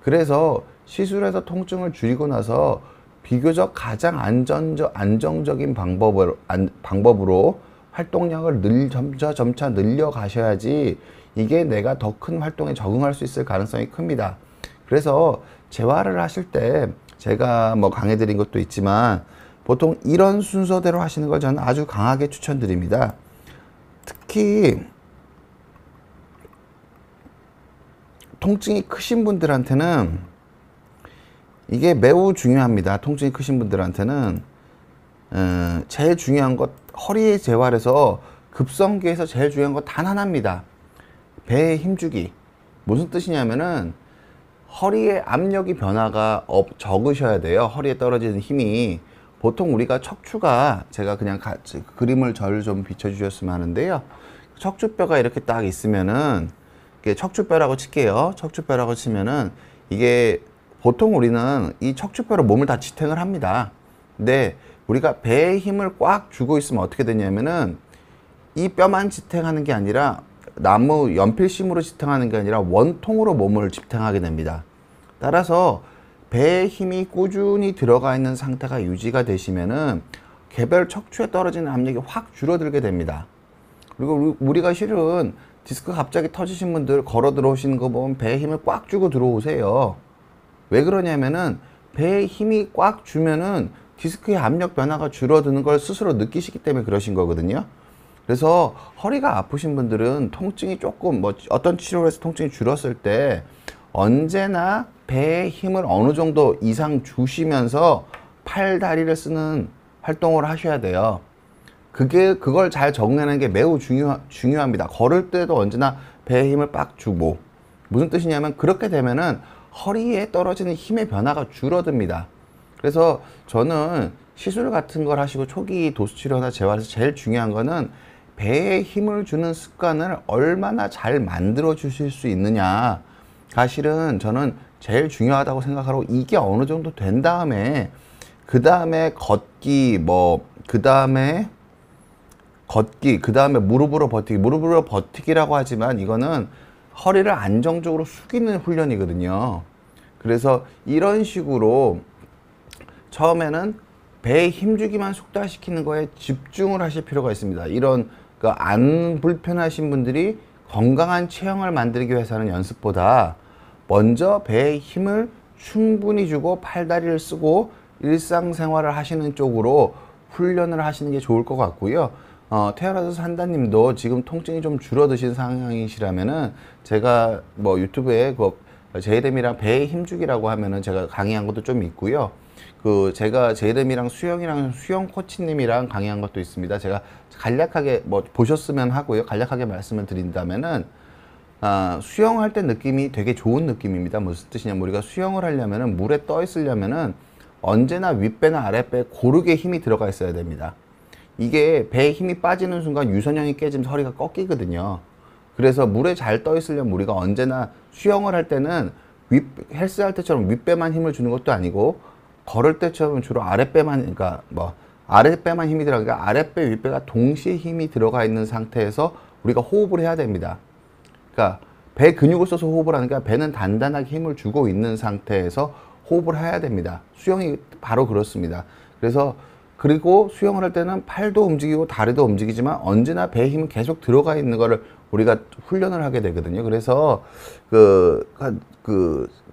그래서 시술해서 통증을 줄이고 나서 비교적 가장 안정적인 방법으로 활동량을 점차 늘려 가셔야지 이게 내가 더 큰 활동에 적응할 수 있을 가능성이 큽니다. 그래서 재활을 하실 때 제가 뭐 강해 드린 것도 있지만 보통 이런 순서대로 하시는 걸 저는 아주 강하게 추천드립니다. 특히 통증이 크신 분들한테는 이게 매우 중요합니다. 통증이 크신 분들한테는 제일 중요한 것 허리의 재활에서 급성기에서 제일 중요한 것 단 하나입니다. 배에 힘주기. 무슨 뜻이냐면은 허리의 압력이 변화가 적으셔야 돼요. 허리에 떨어지는 힘이. 보통 우리가 척추가 제가 그냥 그림을 저를 좀 비춰주셨으면 하는데요. 척추뼈가 이렇게 딱 있으면은 이게 척추뼈라고 칠게요. 척추뼈라고 치면은 이게 보통 우리는 이 척추뼈로 몸을 다 지탱을 합니다. 근데 우리가 배에 힘을 꽉 주고 있으면 어떻게 되냐면은 이 뼈만 지탱하는 게 아니라 나무 연필심으로 지탱하는 게 아니라 원통으로 몸을 지탱하게 됩니다. 따라서 배에 힘이 꾸준히 들어가 있는 상태가 유지가 되시면은 개별 척추에 떨어지는 압력이 확 줄어들게 됩니다. 그리고 우리가 실은 디스크 갑자기 터지신 분들 걸어 들어오시는 거 보면 배에 힘을 꽉 주고 들어오세요. 왜 그러냐면은 배에 힘이 꽉 주면은 디스크의 압력 변화가 줄어드는 걸 스스로 느끼시기 때문에 그러신 거거든요. 그래서 허리가 아프신 분들은 통증이 조금 어떤 치료를 해서 통증이 줄었을 때 언제나 배에 힘을 어느 정도 이상 주시면서 팔, 다리를 쓰는 활동을 하셔야 돼요. 그걸 잘 정리하는 게 매우 중요합니다. 걸을 때도 언제나 배에 힘을 빡 주고, 무슨 뜻이냐면 그렇게 되면은 허리에 떨어지는 힘의 변화가 줄어듭니다. 그래서 저는 시술 같은 걸 하시고 초기 도수치료나 재활에서 제일 중요한 거는 배에 힘을 주는 습관을 얼마나 잘 만들어 주실 수 있느냐, 사실은 저는 제일 중요하다고 생각하고, 이게 어느 정도 된 다음에 그 다음에 걷기, 그 다음에 무릎으로 버티기라고 하지만 이거는 허리를 안정적으로 숙이는 훈련이거든요. 그래서 이런 식으로 처음에는 배에 힘주기만 숙달시키는 거에 집중을 하실 필요가 있습니다. 이런 안 불편하신 분들이 건강한 체형을 만들기 위해서는 연습보다 먼저 배에 힘을 충분히 주고 팔다리를 쓰고 일상생활을 하시는 쪽으로 훈련을 하시는 게 좋을 것 같고요. 태어나서 산다님도 지금 통증이 좀 줄어드신 상황이시라면은 제가 유튜브에 제이рем이랑 배에 힘주기라고 하면은 제가 강의한 것도 좀 있고요. 제가 제이렘이랑 수영 코치님이랑 강의한 것도 있습니다. 제가 간략하게 보셨으면 하고요. 간략하게 말씀을 드린다면은 수영할 때 느낌이 되게 좋은 느낌입니다. 무슨 뜻이냐면 우리가 수영을 하려면은 물에 떠 있으려면은 언제나 윗배나 아랫배에 고르게 힘이 들어가 있어야 됩니다. 이게 배에 힘이 빠지는 순간 유선형이 깨지면서 허리가 꺾이거든요. 그래서 물에 잘 떠 있으려면 우리가 언제나 수영을 할 때는 헬스할 때처럼 윗배만 힘을 주는 것도 아니고, 걸을 때처럼 주로 아랫배만, 아랫배만 힘이 들어가니까 아랫배, 윗배가 동시에 힘이 들어가 있는 상태에서 우리가 호흡을 해야 됩니다. 그러니까 배 근육을 써서 호흡을 하니까 배는 단단하게 힘을 주고 있는 상태에서 호흡을 해야 됩니다. 수영이 바로 그렇습니다. 그리고 수영을 할 때는 팔도 움직이고 다리도 움직이지만 언제나 배에 힘은 계속 들어가 있는 거를 우리가 훈련을 하게 되거든요. 그래서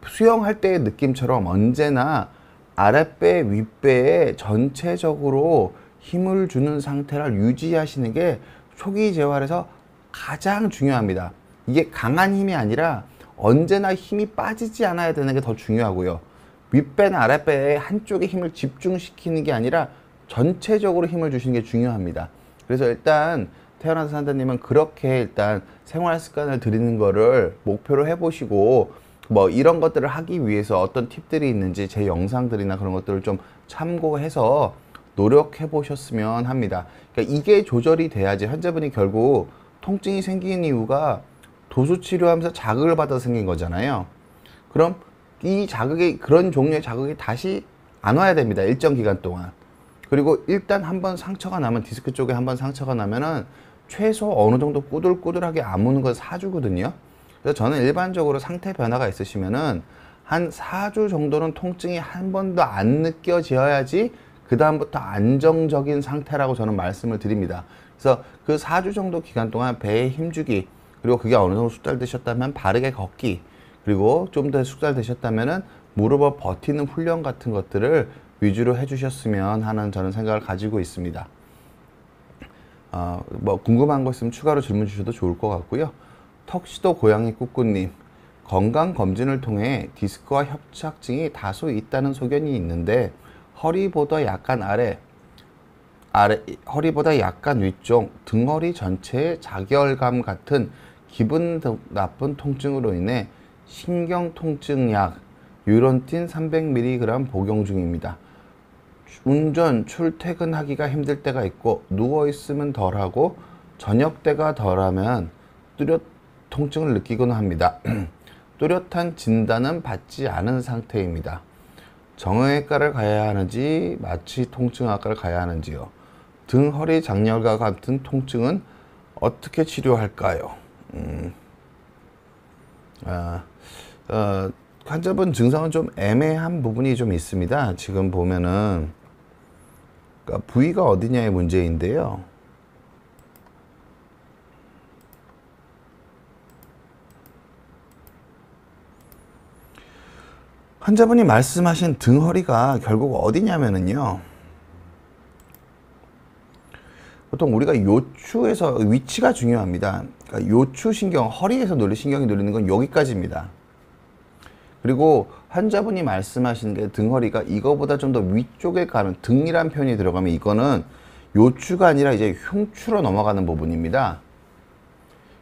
수영할 때의 느낌처럼 언제나 아랫배, 윗배에 전체적으로 힘을 주는 상태를 유지하시는 게 초기 재활에서 가장 중요합니다. 이게 강한 힘이 아니라 언제나 힘이 빠지지 않아야 되는 게 더 중요하고요. 윗배나 아랫배에 한쪽에 힘을 집중시키는 게 아니라 전체적으로 힘을 주시는 게 중요합니다. 그래서 일단 태어나서 산다님은 그렇게 일단 생활 습관을 들이는 거를 목표로 해보시고, 이런 것들을 하기 위해서 어떤 팁들이 있는지 제 영상들이나 그런 것들을 좀 참고해서 노력해 보셨으면 합니다. 그러니까 이게 조절이 돼야지. 환자분이 결국 통증이 생긴 이유가 도수 치료하면서 자극을 받아서 생긴 거잖아요. 그럼 그런 종류의 자극이 다시 안 와야 됩니다. 일정 기간 동안. 그리고 일단 한번 상처가 나면, 디스크 쪽에 한번 상처가 나면은 최소 어느 정도 꾸들꾸들하게 아무는 걸 4주거든요. 그래서 저는 일반적으로 상태 변화가 있으시면은 한 4주 정도는 통증이 한 번도 안 느껴져야지 그 다음부터 안정적인 상태라고 저는 말씀을 드립니다. 그래서 그 4주 정도 기간 동안 배에 힘주기, 그리고 그게 어느 정도 숙달되셨다면 바르게 걷기, 그리고 좀 더 숙달되셨다면은 무릎을 버티는 훈련 같은 것들을 위주로 해주셨으면 하는 저는 생각을 가지고 있습니다. 궁금한 거 있으면 추가로 질문 주셔도 좋을 것 같고요. 턱시도 고양이 꾸꾸님, 건강검진을 통해 디스크와 협착증이 다소 있다는 소견이 있는데 허리보다 약간 허리보다 약간 위쪽, 등허리 전체의 자결감 같은 기분 나쁜 통증으로 인해 신경통증약 유론틴 300mg 복용 중입니다. 운전, 출퇴근하기가 힘들 때가 있고 누워있으면 덜하고 저녁 때가 덜하면 뚜렷 통증을 느끼곤 합니다. 뚜렷한 진단은 받지 않은 상태입니다. 정형외과를 가야 하는지 마취 통증학과를 가야 하는지요. 등, 허리, 장렬과 같은 통증은 어떻게 치료할까요? 환자분 증상은 좀 애매한 부분이 좀 있습니다. 지금 보면은 그러니까 부위가 어디냐의 문제인데요. 환자분이 말씀하신 등 허리가 결국 어디냐면은요. 보통 우리가 요추에서 위치가 중요합니다. 그러니까 요추 신경, 허리에서 신경이 눌리는 건 여기까지입니다. 그리고 환자분이 말씀하신 게 등허리가 이거보다 좀 더 위쪽에 가는 등이란 표현이 들어가면 이거는 요추가 아니라 이제 흉추로 넘어가는 부분입니다.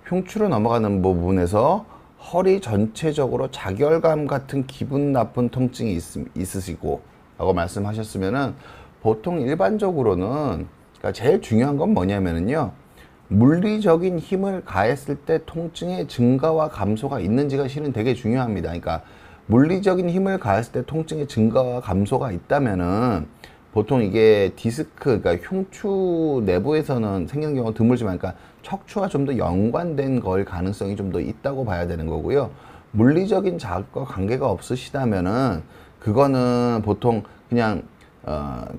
흉추로 넘어가는 부분에서 허리 전체적으로 자결감 같은 기분 나쁜 통증이 있으시고 라고 말씀하셨으면은 보통 일반적으로는 그러니까 제일 중요한 건 뭐냐면은요. 물리적인 힘을 가했을 때 통증의 증가와 감소가 있는지가 실은 되게 중요합니다. 그러니까 물리적인 힘을 가했을 때 통증의 증가와 감소가 있다면은 보통 이게 디스크, 그러니까 흉추 내부에서는 생기는 경우가 드물지만, 그러니까 척추와 좀 더 연관된 걸 가능성이 좀 더 있다고 봐야 되는 거고요. 물리적인 자극과 관계가 없으시다면은 그거는 보통 그냥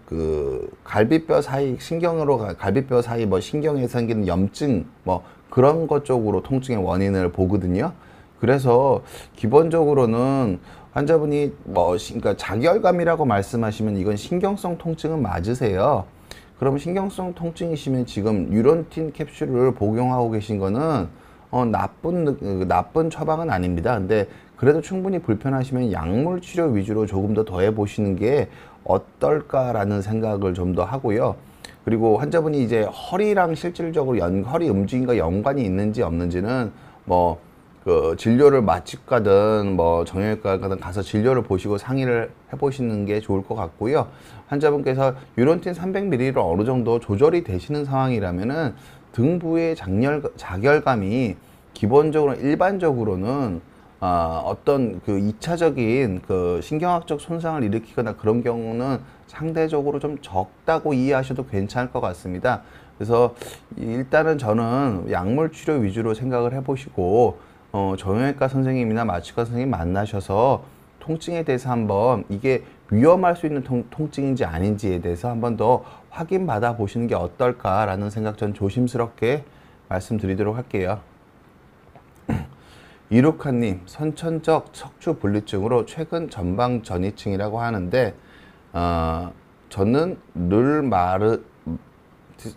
그 갈비뼈 사이 신경으로 갈비뼈 사이 뭐 신경에 생기는 염증 뭐 그런 것 쪽으로 통증의 원인을 보거든요. 그래서 기본적으로는 환자분이 그러니까 자결감이라고 말씀하시면 이건 신경성 통증은 맞으세요. 그럼 신경성 통증이시면 지금 뉴런틴 캡슐을 복용하고 계신 거는 나쁜 처방은 아닙니다. 근데 그래도 충분히 불편하시면 약물 치료 위주로 조금 더 해보시는 게 어떨까라는 생각을 좀 더 하고요. 그리고 환자분이 이제 허리랑 실질적으로 허리 움직임과 연관이 있는지 없는지는 그 진료를 마취 가든 정형외과 가든 가서 진료를 보시고 상의를 해보시는 게 좋을 것 같고요. 환자분께서 유론틴 300ml로 어느 정도 조절이 되시는 상황이라면은 등부의 자결감이 기본적으로 일반적으로는 어떤 그 2차적인 그 신경학적 손상을 일으키거나 그런 경우는 상대적으로 좀 적다고 이해하셔도 괜찮을 것 같습니다. 그래서 일단은 저는 약물 치료 위주로 생각을 해보시고 정형외과 선생님이나 마취과 선생님 만나셔서 통증에 대해서 한번 이게 위험할 수 있는 통증인지 아닌지에 대해서 한번 더 확인받아 보시는 게 어떨까라는 생각 전 조심스럽게 말씀드리도록 할게요. 이루카님, 선천적 척추 분리증으로 최근 전방 전이증이라고 하는데 저는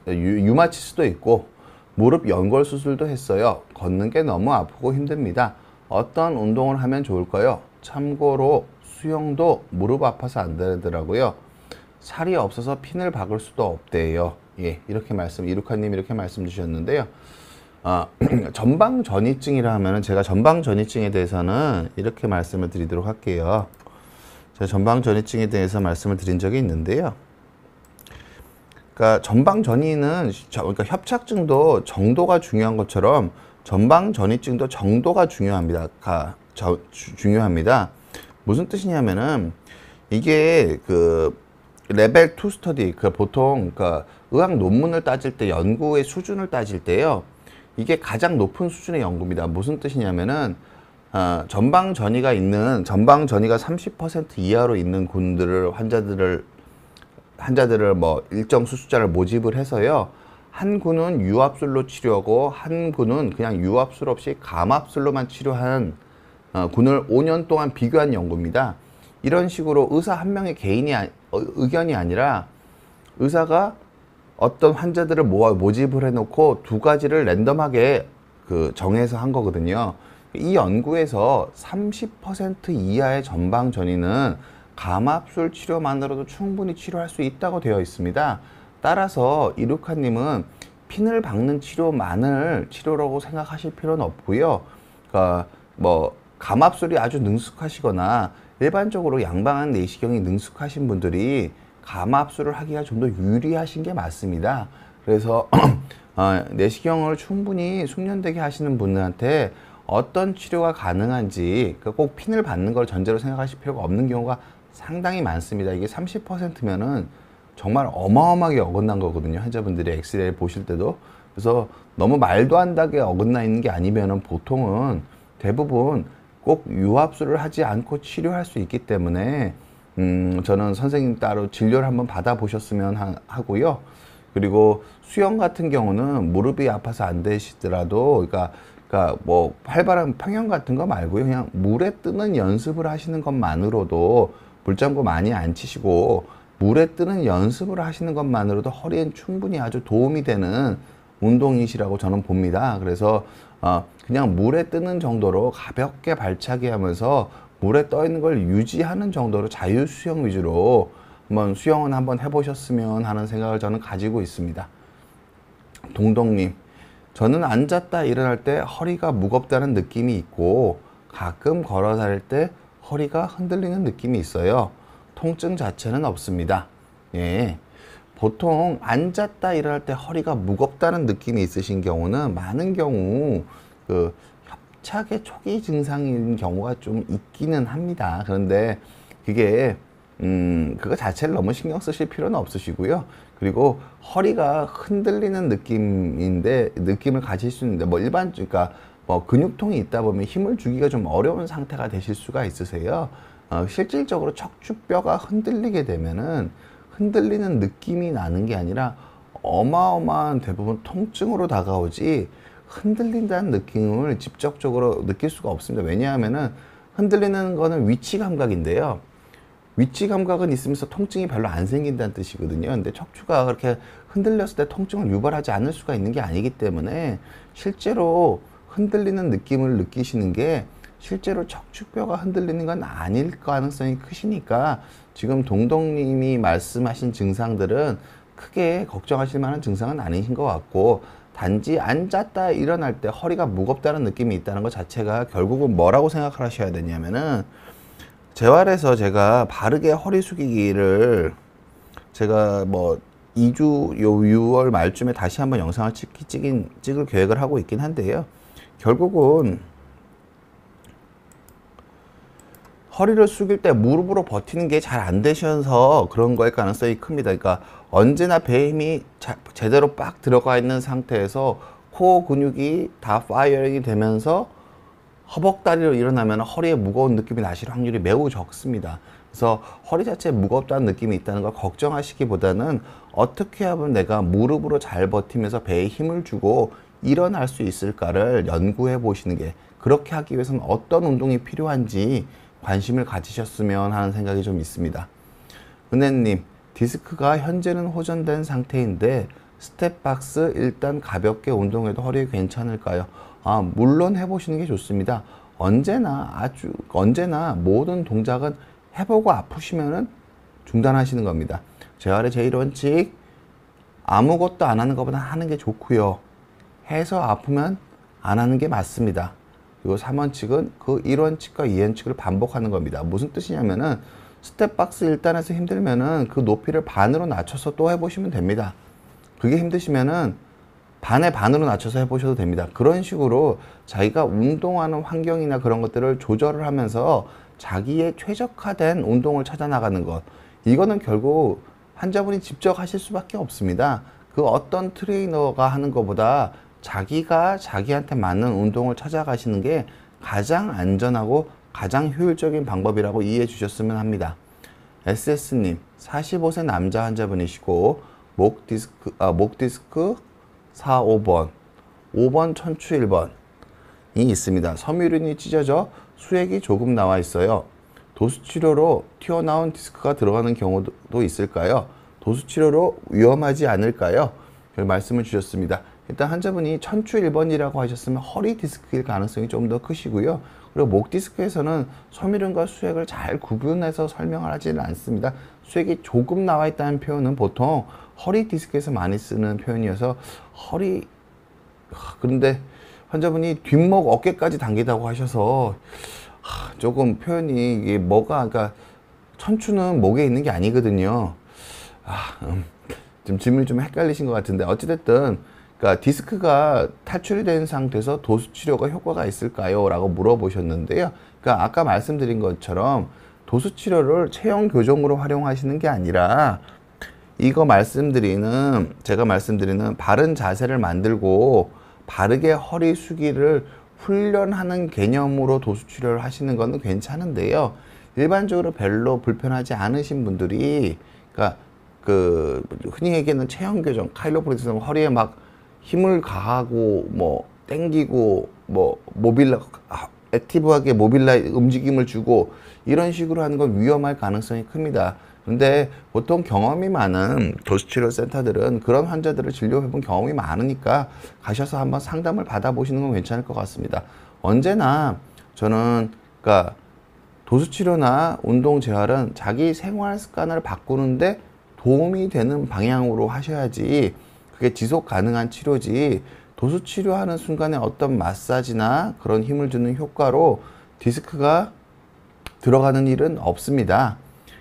유마티스도 있고 무릎 연골 수술도 했어요. 걷는 게 너무 아프고 힘듭니다. 어떤 운동을 하면 좋을까요? 참고로 수영도 무릎 아파서 안 되더라고요. 살이 없어서 핀을 박을 수도 없대요. 예, 이루카님 이렇게 말씀 주셨는데요. 전방 전이증이라 하면은 제가 전방 전이증에 대해서는 이렇게 말씀을 드리도록 할게요. 제가 전방 전이증에 대해서 말씀을 드린 적이 있는데요. 그러니까 전방 전이는 그러니까 협착증도 정도가 중요한 것처럼 전방 전이증도 정도가 중요합니다. 중요합니다. 무슨 뜻이냐면은 이게 그 레벨 2 스터디, 그 보통 그러니까 의학 논문을 따질 때 연구의 수준을 따질 때요. 이게 가장 높은 수준의 연구입니다. 무슨 뜻이냐면은 전방 전이가 30% 이하로 있는 군들을 환자들을 일정 수숫자를 모집을 해서요. 한 군은 유압술로 치료하고 한 군은 그냥 유압술 없이 감압술로만 치료한 군을 5년 동안 비교한 연구입니다. 이런 식으로 의사 한 명의 의견이 아니라 의사가 어떤 환자들을 모집을 해놓고 두 가지를 랜덤하게 정해서 한 거거든요. 이 연구에서 30% 이하의 전방 전이는 감압술 치료만으로도 충분히 치료할 수 있다고 되어 있습니다. 따라서 이루카님은 핀을 박는 치료만을 치료라고 생각하실 필요는 없고요. 그러니까 감압술이 아주 능숙하시거나 일반적으로 양방향 내시경이 능숙하신 분들이 감압술을 하기가 좀 더 유리하신 게 맞습니다. 그래서 내시경을 충분히 숙련되게 하시는 분들한테 어떤 치료가 가능한지 꼭 핀을 받는 걸 전제로 생각하실 필요가 없는 경우가 상당히 많습니다. 이게 30%면은 정말 어마어마하게 어긋난 거거든요. 환자분들이 엑스레이를 보실 때도. 그래서 너무 말도 안 되게 어긋나 있는 게 아니면은 보통은 대부분 꼭 유압술을 하지 않고 치료할 수 있기 때문에 저는 선생님 따로 진료를 한번 받아보셨으면 하고요. 그리고 수영 같은 경우는 무릎이 아파서 안 되시더라도, 그러니까 뭐 활발한 평영 같은 거 말고요. 그냥 물에 뜨는 연습을 하시는 것만으로도, 물장구 많이 안 치시고 물에 뜨는 연습을 하시는 것만으로도 허리엔 충분히 아주 도움이 되는 운동이시라고 저는 봅니다. 그래서 그냥 물에 뜨는 정도로 가볍게 발차기 하면서 물에 떠 있는 걸 유지하는 정도로 자유 수영 위주로 한번 수영은 한번 해보셨으면 하는 생각을 저는 가지고 있습니다. 동동님, 저는 앉았다 일어날 때 허리가 무겁다는 느낌이 있고 가끔 걸어 다닐 때 허리가 흔들리는 느낌이 있어요. 통증 자체는 없습니다. 예. 보통 앉았다 일어날 때 허리가 무겁다는 느낌이 있으신 경우는 많은 경우 그 협착의 초기 증상인 경우가 좀 있기는 합니다. 그런데 그게 그거 자체를 너무 신경 쓰실 필요는 없으시고요. 그리고 허리가 흔들리는 느낌을 가질 수 있는데, 뭐 그러니까 뭐 근육통이 있다 보면 힘을 주기가 좀 어려운 상태가 되실 수가 있으세요. 실질적으로 척추뼈가 흔들리게 되면은 흔들리는 느낌이 나는 게 아니라 어마어마한 대부분 통증으로 다가오지, 흔들린다는 느낌을 직접적으로 느낄 수가 없습니다. 왜냐하면은 흔들리는 거는 위치 감각인데요. 위치 감각은 있으면서 통증이 별로 안 생긴다는 뜻이거든요. 근데 척추가 그렇게 흔들렸을 때 통증을 유발하지 않을 수가 있는 게 아니기 때문에, 실제로 흔들리는 느낌을 느끼시는 게 실제로 척추뼈가 흔들리는 건 아닐 가능성이 크시니까, 지금 동동님이 말씀하신 증상들은 크게 걱정하실 만한 증상은 아니신 것 같고, 단지 앉았다 일어날 때 허리가 무겁다는 느낌이 있다는 것 자체가 결국은 뭐라고 생각을 하셔야 되냐면은, 재활에서 제가 바르게 허리 숙이기를 제가 뭐 2주 요 6월 말쯤에 다시 한번 영상을 찍을 계획을 하고 있긴 한데요. 결국은 허리를 숙일 때 무릎으로 버티는 게 잘 안 되셔서 그런 거일 가능성이 큽니다. 그러니까 언제나 배에 힘이 제대로 빡 들어가 있는 상태에서 코어 근육이 다 파이어링이 되면서 허벅다리로 일어나면 허리에 무거운 느낌이 나실 확률이 매우 적습니다. 그래서 허리 자체에 무겁다는 느낌이 있다는 걸 걱정하시기보다는 어떻게 하면 내가 무릎으로 잘 버티면서 배에 힘을 주고 일어날 수 있을까를 연구해 보시는 게, 그렇게 하기 위해서는 어떤 운동이 필요한지 관심을 가지셨으면 하는 생각이 좀 있습니다. 은혜님, 디스크가 현재는 호전된 상태인데 스텝박스 일단 가볍게 운동해도 허리에 괜찮을까요? 물론 해보시는 게 좋습니다. 언제나 모든 동작은 해보고 아프시면은 중단하시는 겁니다. 재활의 제1원칙, 아무것도 안 하는 것보다 하는 게 좋고요. 해서 아프면 안 하는 게 맞습니다. 그리고 3원칙은 그 1원칙과 2원칙을 반복하는 겁니다. 무슨 뜻이냐면은, 스텝박스 1단에서 힘들면은 그 높이를 반으로 낮춰서 또 해보시면 됩니다. 그게 힘드시면은 반의 반으로 낮춰서 해보셔도 됩니다. 그런 식으로 자기가 운동하는 환경이나 그런 것들을 조절을 하면서 자기의 최적화된 운동을 찾아 나가는 것, 이거는 결국 환자분이 직접 하실 수밖에 없습니다. 그 어떤 트레이너가 하는 것보다 자기가 자기한테 맞는 운동을 찾아가시는 게 가장 안전하고 가장 효율적인 방법이라고 이해해 주셨으면 합니다. SS님, 45세 남자 환자분이시고 목 디스크 4, 5번, 5번 천추 1번이 있습니다. 섬유륜이 찢어져 수액이 조금 나와 있어요. 도수치료로 튀어나온 디스크가 들어가는 경우도 있을까요? 도수치료로 위험하지 않을까요? 말씀을 주셨습니다. 일단 환자분이 천추 1번이라고 하셨으면 허리 디스크일 가능성이 좀 더 크시고요. 그리고 목 디스크에서는 섬유륜과 수액을 잘 구분해서 설명을 하지는 않습니다. 수액이 조금 나와 있다는 표현은 보통 허리 디스크에서 많이 쓰는 표현이어서 그런데 환자분이 뒷목 어깨까지 당기다고 하셔서 조금 표현이 이게 그러니까 천추는 목에 있는 게 아니거든요. 좀 질문이 좀 헷갈리신 것 같은데, 어찌됐든 그러니까 디스크가 탈출이 된 상태에서 도수 치료가 효과가 있을까요? 라고 물어보셨는데요. 그러니까 아까 말씀드린 것처럼 도수 치료를 체형 교정으로 활용하시는 게 아니라 제가 말씀드리는 바른 자세를 만들고 바르게 허리 숙이를 훈련하는 개념으로 도수 치료를 하시는 거는 괜찮은데요. 일반적으로 별로 불편하지 않으신 분들이, 그러니까 그 흔히 얘기하는 체형 교정, 카이로프랙티스는 허리에 막 힘을 가하고 뭐 땡기고 뭐 액티브하게 모빌라 움직임을 주고 이런 식으로 하는 건 위험할 가능성이 큽니다. 근데 보통 경험이 많은 도수치료 센터들은 그런 환자들을 진료해본 경험이 많으니까 가셔서 한번 상담을 받아보시는 건 괜찮을 것 같습니다. 언제나 저는 그러니까 도수치료나 운동 재활은 자기 생활 습관을 바꾸는데 도움이 되는 방향으로 하셔야지 그게 지속 가능한 치료지, 도수치료하는 순간에 어떤 마사지나 그런 힘을 주는 효과로 디스크가 들어가는 일은 없습니다.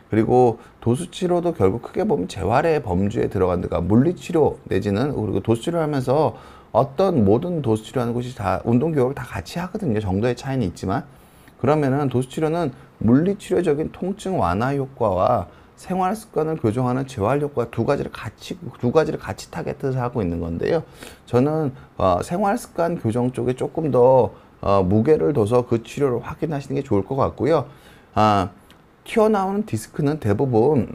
그리고 도수치료도 결국 크게 보면 재활의 범주에 들어간다가 물리치료 내지는, 그리고 도수치료 하면서 어떤 모든 도수치료하는 곳이 다 운동교육을 다 같이 하거든요. 정도의 차이는 있지만, 그러면은 도수치료는 물리치료적인 통증 완화 효과와 생활 습관을 교정하는 재활 효과 두 가지를 같이 타겟해서 하고 있는 건데요. 저는 생활 습관 교정 쪽에 조금 더 무게를 둬서 그 치료를 확인하시는 게 좋을 것 같고요. 튀어나오는 디스크는 대부분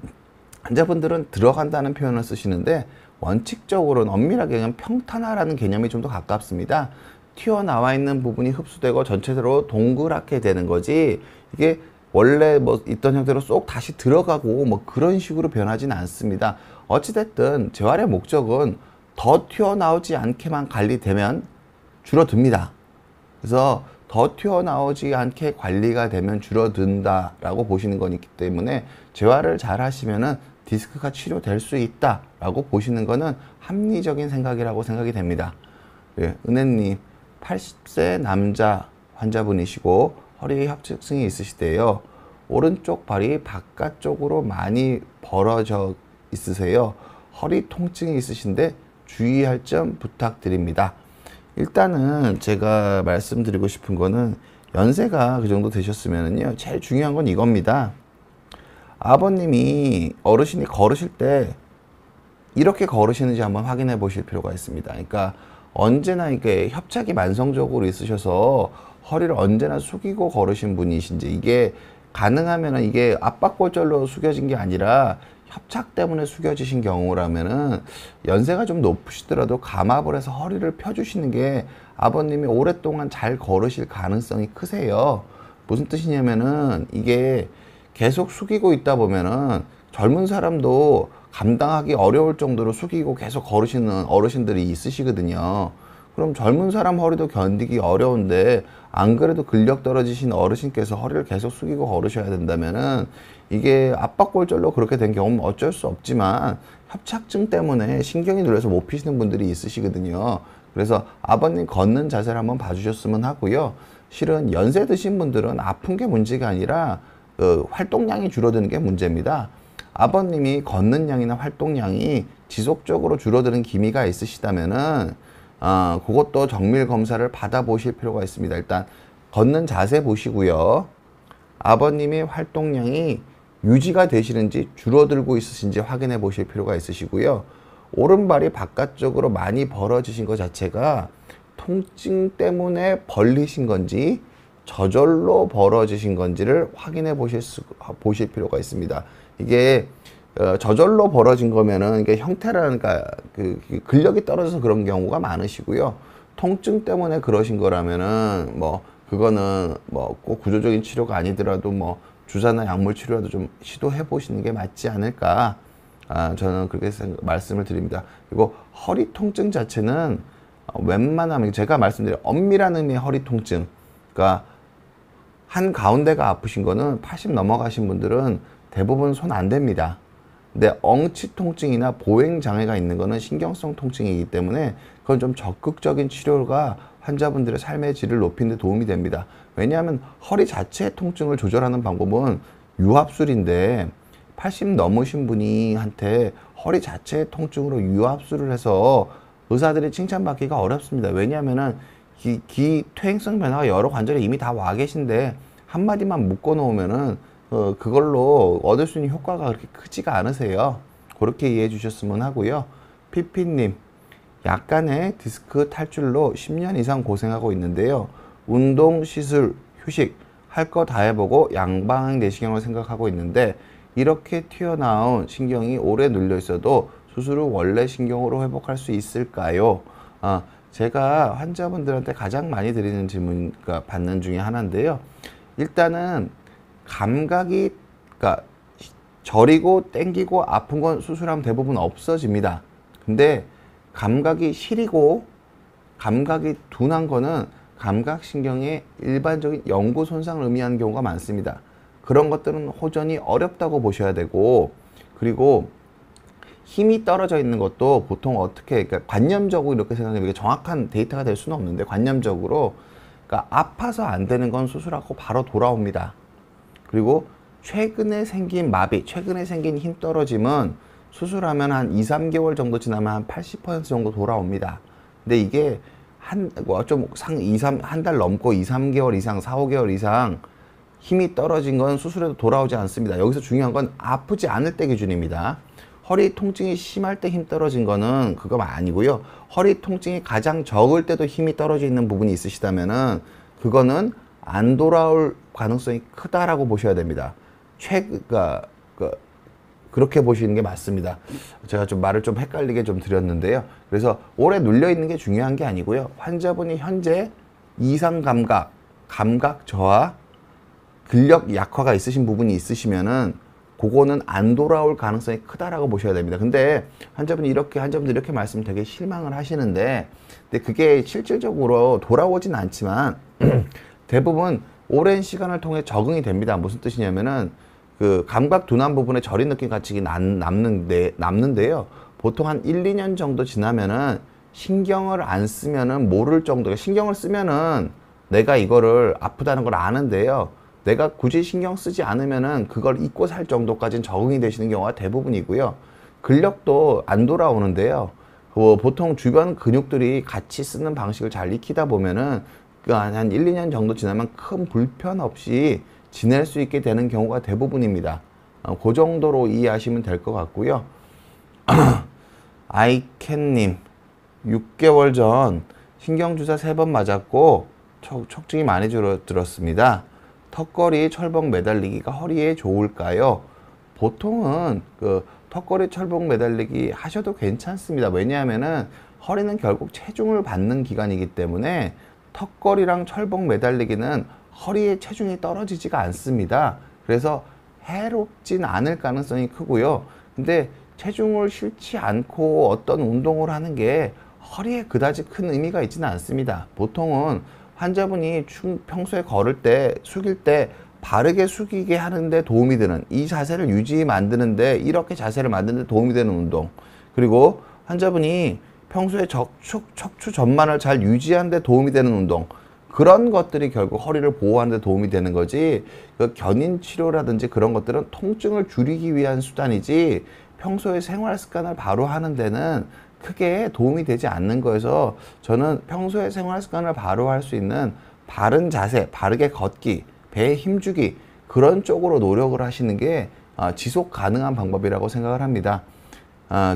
환자분들은 들어간다는 표현을 쓰시는데 원칙적으로는 엄밀하게 그냥 평탄화라는 개념이 좀 더 가깝습니다. 튀어나와 있는 부분이 흡수되고 전체적으로 동그랗게 되는 거지, 이게 원래 뭐 있던 형태로 쏙 다시 들어가고 뭐 그런 식으로 변하지는 않습니다. 어찌됐든 재활의 목적은 더 튀어나오지 않게만 관리되면 줄어듭니다. 그래서 더 튀어나오지 않게 관리가 되면 줄어든다라고 보시는 거기 때문에 재활을 잘 하시면은 디스크가 치료될 수 있다라고 보시는 거는 합리적인 생각이라고 생각이 됩니다. 예, 은혜님 80세 남자 환자분이시고 허리 협착증이 있으시대요. 오른쪽 발이 바깥쪽으로 많이 벌어져 있으세요. 허리 통증이 있으신데 주의할 점 부탁드립니다. 일단은 제가 말씀드리고 싶은 거는 연세가 그 정도 되셨으면은요, 제일 중요한 건 이겁니다. 아버님이 어르신이 걸으실 때 이렇게 걸으시는지 한번 확인해 보실 필요가 있습니다. 그러니까 언제나 이게 협착이 만성적으로 있으셔서 허리를 언제나 숙이고 걸으신 분이신지, 이게 가능하면은 이게 압박골절로 숙여진 게 아니라 협착 때문에 숙여지신 경우라면은 연세가 좀 높으시더라도 감압을 해서 허리를 펴주시는 게 아버님이 오랫동안 잘 걸으실 가능성이 크세요. 무슨 뜻이냐면은 이게 계속 숙이고 있다 보면은 젊은 사람도 감당하기 어려울 정도로 숙이고 계속 걸으시는 어르신들이 있으시거든요. 그럼 젊은 사람 허리도 견디기 어려운데 안 그래도 근력 떨어지신 어르신께서 허리를 계속 숙이고 걸으셔야 된다면은 이게 압박골절로 그렇게 된 경우는 어쩔 수 없지만 협착증 때문에 신경이 눌려서 못 피시는 분들이 있으시거든요. 그래서 아버님 걷는 자세를 한번 봐주셨으면 하고요. 실은 연세 드신 분들은 아픈 게 문제가 아니라 활동량이 줄어드는 게 문제입니다. 아버님이 걷는 양이나 활동량이 지속적으로 줄어드는 기미가 있으시다면은 그것도 정밀 검사를 받아보실 필요가 있습니다. 일단 걷는 자세 보시고요. 아버님의 활동량이 유지가 되시는지 줄어들고 있으신지 확인해 보실 필요가 있으시고요. 오른발이 바깥쪽으로 많이 벌어지신 것 자체가 통증 때문에 벌리신 건지 저절로 벌어지신 건지를 확인해 보실 필요가 있습니다. 이게 저절로 벌어진 거면은 이게 형태라는, 그러니까 그 근력이 떨어져서 그런 경우가 많으시고요. 통증 때문에 그러신 거라면은 뭐 그거는 뭐 꼭 구조적인 치료가 아니더라도 뭐 주사나 약물 치료라도 좀 시도해 보시는 게 맞지 않을까, 저는 그렇게 말씀을 드립니다. 그리고 허리 통증 자체는 웬만하면 제가 말씀드린 엄밀한 의미의 허리 통증, 그러니까 한 가운데가 아프신 거는 80 넘어가신 분들은 대부분 손 안 댑니다. 근데 엉치 통증이나 보행 장애가 있는 거는 신경성 통증이기 때문에 그건 좀 적극적인 치료가 환자분들의 삶의 질을 높이는 데 도움이 됩니다. 왜냐하면 허리 자체의 통증을 조절하는 방법은 유압술인데 80 넘으신 분이 한테 허리 자체의 통증으로 유압술을 해서 의사들이 칭찬받기가 어렵습니다. 왜냐하면은 기 퇴행성 변화가 여러 관절에 이미 다 와 계신데 한마디만 묶어 놓으면은 그걸로 얻을 수 있는 효과가 그렇게 크지가 않으세요. 그렇게 이해해 주셨으면 하고요. 피피님, 약간의 디스크 탈출로 10년 이상 고생하고 있는데요. 운동, 시술, 휴식 할 거 다 해보고 양방 내시경을 생각하고 있는데 이렇게 튀어나온 신경이 오래 눌려 있어도 수술 후 원래 신경으로 회복할 수 있을까요? 제가 환자분들한테 가장 많이 드리는 질문, 그러니까 받는 중에 하나인데요. 일단은 감각이, 그러니까 저리고 땡기고 아픈 건 수술하면 대부분 없어집니다. 근데 감각이 시리고 감각이 둔한 거는 감각신경의 일반적인 영구 손상을 의미하는 경우가 많습니다. 그런 것들은 호전이 어렵다고 보셔야 되고, 그리고 힘이 떨어져 있는 것도 보통 어떻게, 그러니까 관념적으로 이렇게 생각하면 이게 정확한 데이터가 될 수는 없는데, 관념적으로, 그러니까 아파서 안 되는 건 수술하고 바로 돌아옵니다. 그리고 최근에 생긴 마비, 최근에 생긴 힘 떨어짐은 수술하면 한 2, 3개월 정도 지나면 한 80% 정도 돌아옵니다. 근데 이게 한 달 넘고 2, 3개월 이상, 4, 5개월 이상 힘이 떨어진 건 수술해도 돌아오지 않습니다. 여기서 중요한 건 아프지 않을 때 기준입니다. 허리 통증이 심할 때 힘 떨어진 거는 그거 아니고요. 허리 통증이 가장 적을 때도 힘이 떨어져 있는 부분이 있으시다면은 그거는 안 돌아올 가능성이 크다라고 보셔야 됩니다. 그렇게 보시는 게 맞습니다. 제가 좀 말을 좀 헷갈리게 좀 드렸는데요. 그래서 오래 눌려 있는 게 중요한 게 아니고요. 환자분이 현재 이상 감각, 감각 저하, 근력 약화가 있으신 부분이 있으시면은 그거는 안 돌아올 가능성이 크다라고 보셔야 됩니다. 근데 환자분들이 이렇게 말씀 되게 실망을 하시는데, 근데 그게 실질적으로 돌아오진 않지만 대부분 오랜 시간을 통해 적응이 됩니다. 무슨 뜻이냐면은 그 감각 둔한 부분에 저린 느낌 같이 남는데요. 보통 한 1, 2년 정도 지나면은 신경을 안 쓰면은 모를 정도, 신경을 쓰면은 내가 이거를 아프다는 걸 아는데요. 내가 굳이 신경 쓰지 않으면은 그걸 잊고 살 정도까지는 적응이 되시는 경우가 대부분이고요. 근력도 안 돌아오는데요. 보통 주변 근육들이 같이 쓰는 방식을 잘 익히다 보면은 한 1, 2년 정도 지나면 큰 불편 없이 지낼 수 있게 되는 경우가 대부분입니다. 그 정도로 이해하시면 될 것 같고요. 아이캔님, 6개월 전 신경주사 3번 맞았고 척증이 많이 줄어들었습니다. 턱걸이 철봉 매달리기가 허리에 좋을까요? 보통은 그 턱걸이 철봉 매달리기 하셔도 괜찮습니다. 왜냐하면은 허리는 결국 체중을 받는 기관이기 때문에 턱걸이랑 철봉 매달리기는 허리의 체중이 떨어지지가 않습니다. 그래서 해롭진 않을 가능성이 크고요. 근데 체중을 실지 않고 어떤 운동을 하는 게 허리에 그다지 큰 의미가 있지는 않습니다. 보통은 환자분이 평소에 걸을 때, 숙일 때 바르게 숙이게 하는데 도움이 되는, 이 자세를 만드는데, 이렇게 자세를 만드는데 도움이 되는 운동, 그리고 환자분이 평소에 척추 전만을 잘 유지하는 데 도움이 되는 운동, 그런 것들이 결국 허리를 보호하는 데 도움이 되는 거지, 그 견인 치료라든지 그런 것들은 통증을 줄이기 위한 수단이지 평소에 생활 습관을 바로 하는 데는 크게 도움이 되지 않는 거여서, 저는 평소에 생활 습관을 바로 할 수 있는 바른 자세, 바르게 걷기, 배에 힘주기, 그런 쪽으로 노력을 하시는 게 지속 가능한 방법이라고 생각을 합니다.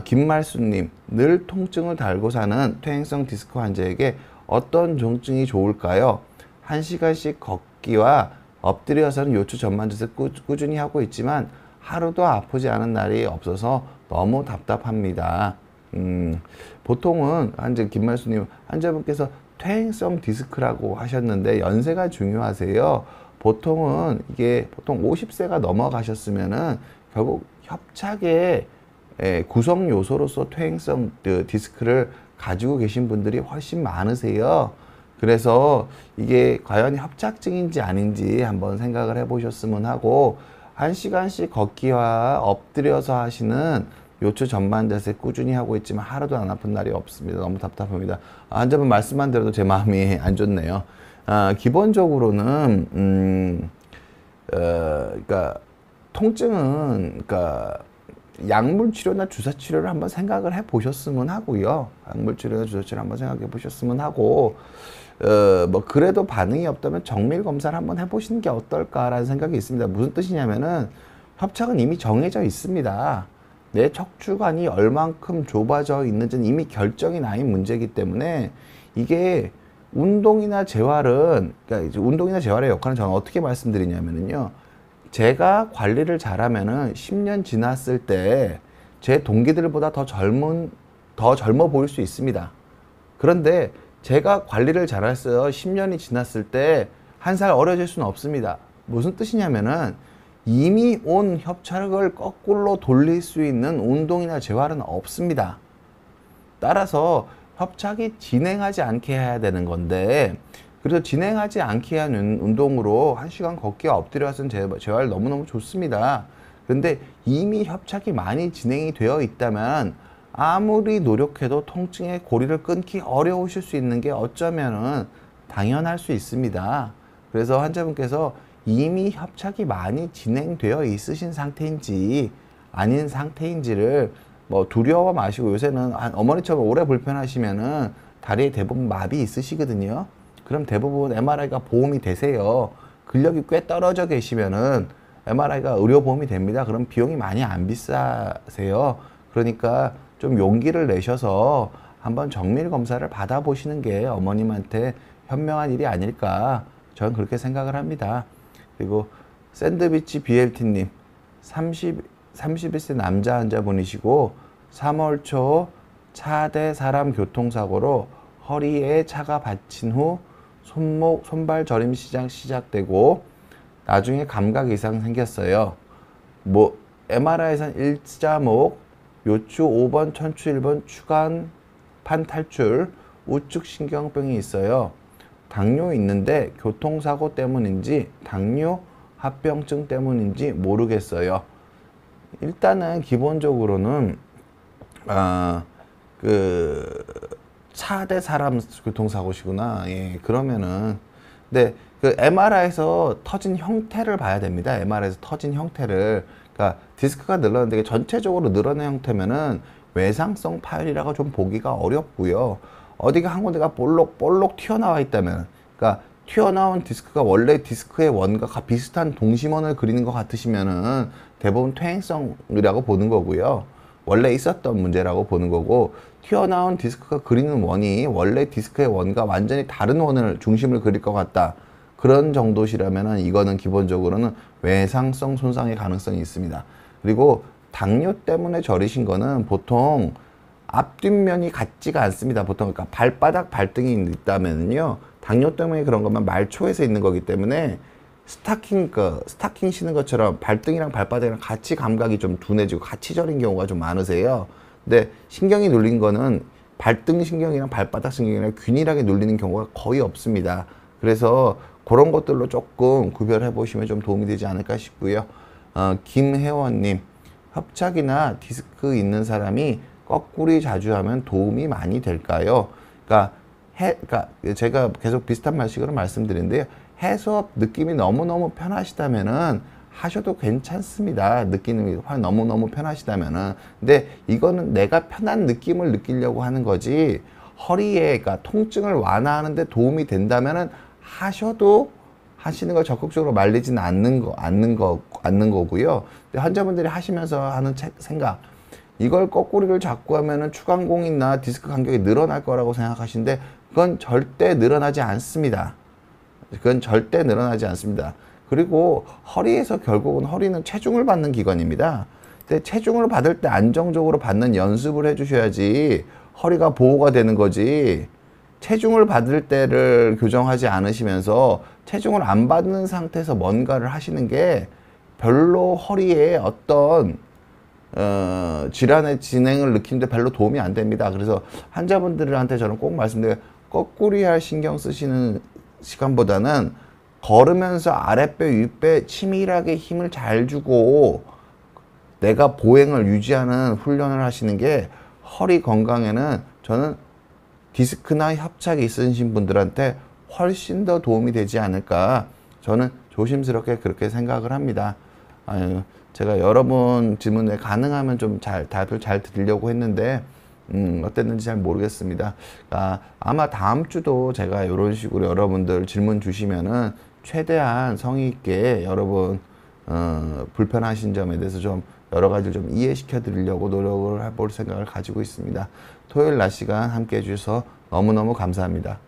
김말수님, 늘 통증을 달고 사는 퇴행성 디스크 환자에게 어떤 정증이 좋을까요? 1시간씩 걷기와 엎드려서는 요추 전만 자세 꾸준히 하고 있지만 하루도 아프지 않은 날이 없어서 너무 답답합니다. 보통은 김말수님, 환자분께서 퇴행성 디스크라고 하셨는데 연세가 중요하세요. 보통은 이게 보통 50세가 넘어가셨으면은 결국 협착의 구성 요소로서 퇴행성 디스크를 가지고 계신 분들이 훨씬 많으세요. 그래서 이게 과연 협착증인지 아닌지 한번 생각을 해보셨으면 하고, 1시간씩 걷기와 엎드려서 하시는 요추 전만 자세 꾸준히 하고 있지만 하루도 안 아픈 날이 없습니다. 너무 답답합니다. 환자분 말씀만 들어도 제 마음이 안 좋네요. 기본적으로는 그러니까 통증은, 그러니까 약물 치료나 주사 치료를 한번 생각을 해 보셨으면 하고요. 약물 치료나 주사 치료 한번 생각해 보셨으면 하고, 뭐 그래도 반응이 없다면 정밀 검사를 한번 해보시는 게 어떨까라는 생각이 있습니다. 무슨 뜻이냐면은 협착은 이미 정해져 있습니다. 내 척추관이 얼만큼 좁아져 있는지는 이미 결정이 나인 문제이기 때문에 이게 운동이나 재활은, 그러니까 이제 운동이나 재활의 역할은 저는 어떻게 말씀드리냐면요. 제가 관리를 잘하면은 10년 지났을 때 제 동기들보다 더 젊어 보일 수 있습니다. 그런데 제가 관리를 잘했어요. 10년이 지났을 때 한 살 어려질 수는 없습니다. 무슨 뜻이냐면은 이미 온 협착을 거꾸로 돌릴 수 있는 운동이나 재활은 없습니다. 따라서 협착이 진행하지 않게 해야 되는 건데, 그래서 진행하지 않게 하는 운동으로 1시간 걷기와 엎드려 쓰는 재활 너무너무 좋습니다. 그런데 이미 협착이 많이 진행이 되어 있다면 아무리 노력해도 통증의 고리를 끊기 어려우실 수 있는 게 어쩌면은 당연할 수 있습니다. 그래서 환자분께서 이미 협착이 많이 진행되어 있으신 상태인지 아닌 상태인지를 뭐 두려워 마시고, 요새는 어머니처럼 오래 불편하시면은 다리에 대부분 마비 있으시거든요. 그럼 대부분 MRI가 보험이 되세요. 근력이 꽤 떨어져 계시면은 MRI가 의료보험이 됩니다. 그럼 비용이 많이 안 비싸세요. 그러니까 좀 용기를 내셔서 한번 정밀 검사를 받아보시는 게 어머님한테 현명한 일이 아닐까, 저는 그렇게 생각을 합니다. 그리고 샌드위치 BLT님, 31세 남자 환자분이시고 3월 초 차대 사람 교통사고로 허리에 차가 받친 후 손목, 손발 저림 시작되고 나중에 감각 이상 생겼어요. 뭐 MRI에선 일자목, 요추 5번, 천추 1번, 추간판 탈출, 우측 신경병이 있어요. 당뇨 있는데 교통사고 때문인지 당뇨 합병증 때문인지 모르겠어요. 일단은 기본적으로는 차대 사람 교통사고시구나. 예, 그러면은, 근데 그 MRI에서 터진 형태를 봐야 됩니다. MRI에서 터진 형태를. 그러니까 디스크가 늘었는데 전체적으로 늘어난 형태면은 외상성 파열이라고 좀 보기가 어렵고요. 어디가 한 군데가 볼록 튀어나와 있다면, 그러니까 튀어나온 디스크가 원래 디스크의 원과 비슷한 동심원을 그리는 것 같으시면은 대부분 퇴행성이라고 보는 거고요. 원래 있었던 문제라고 보는 거고, 튀어나온 디스크가 그리는 원이 원래 디스크의 원과 완전히 다른 원을 중심을 그릴 것 같다, 그런 정도시라면은 이거는 기본적으로는 외상성 손상의 가능성이 있습니다. 그리고 당뇨 때문에 저리신 거는 보통 앞뒷면이 같지가 않습니다. 보통 그러니까 발바닥, 발등이 있다면요, 당뇨 때문에 그런 것만 말초에서 있는 거기 때문에 스타킹 신은 것처럼 발등이랑 발바닥이랑 같이 감각이 좀 둔해지고 같이 저린 경우가 좀 많으세요. 근데 신경이 눌린 거는 발등 신경이랑 발바닥 신경이랑 균일하게 눌리는 경우가 거의 없습니다. 그래서 그런 것들로 조금 구별해 보시면 좀 도움이 되지 않을까 싶고요. 김혜원님, 협착이나 디스크 있는 사람이 거꾸리 자주 하면 도움이 많이 될까요? 그러니까 제가 계속 비슷한 말식으로 말씀드리는데요. 해수업 느낌이 너무너무 편하시다면은 하셔도 괜찮습니다. 느끼는 게 너무너무 편하시다면은. 근데 이거는 내가 편한 느낌을 느끼려고 하는 거지, 허리에, 그러니까 통증을 완화하는데 도움이 된다면은 하셔도, 하시는 걸 적극적으로 말리지는 않는 거고요. 근데 환자분들이 하시면서 하는 생각, 이걸 거꾸리를 자꾸 하면은 추간공이나 디스크 간격이 늘어날 거라고 생각하시는데 그건 절대 늘어나지 않습니다. 그건 절대 늘어나지 않습니다. 그리고 허리에서 결국은 허리는 체중을 받는 기관입니다. 근데 체중을 받을 때 안정적으로 받는 연습을 해주셔야지 허리가 보호가 되는 거지, 체중을 받을 때를 교정하지 않으시면서 체중을 안 받는 상태에서 뭔가를 하시는 게 별로 허리에 어떤 질환의 진행을 느끼는데 별로 도움이 안 됩니다. 그래서 환자분들한테 저는 꼭 말씀드려요. 거꾸리 할 신경 쓰시는 시간보다는 걸으면서 아랫배, 윗배 치밀하게 힘을 잘 주고 내가 보행을 유지하는 훈련을 하시는 게 허리 건강에는 저는 디스크나 협착이 있으신 분들한테 훨씬 더 도움이 되지 않을까, 저는 조심스럽게 그렇게 생각을 합니다. 제가 여러분 질문에 가능하면 좀 답을 잘 드리려고 했는데 어땠는지 잘 모르겠습니다. 아마 다음 주도 제가 이런 식으로 여러분들 질문 주시면은 최대한 성의 있게 여러분 불편하신 점에 대해서 좀 여러 가지를 좀 이해시켜 드리려고 노력을 해볼 생각을 가지고 있습니다. 토요일 낮 시간 함께 해주셔서 너무너무 감사합니다.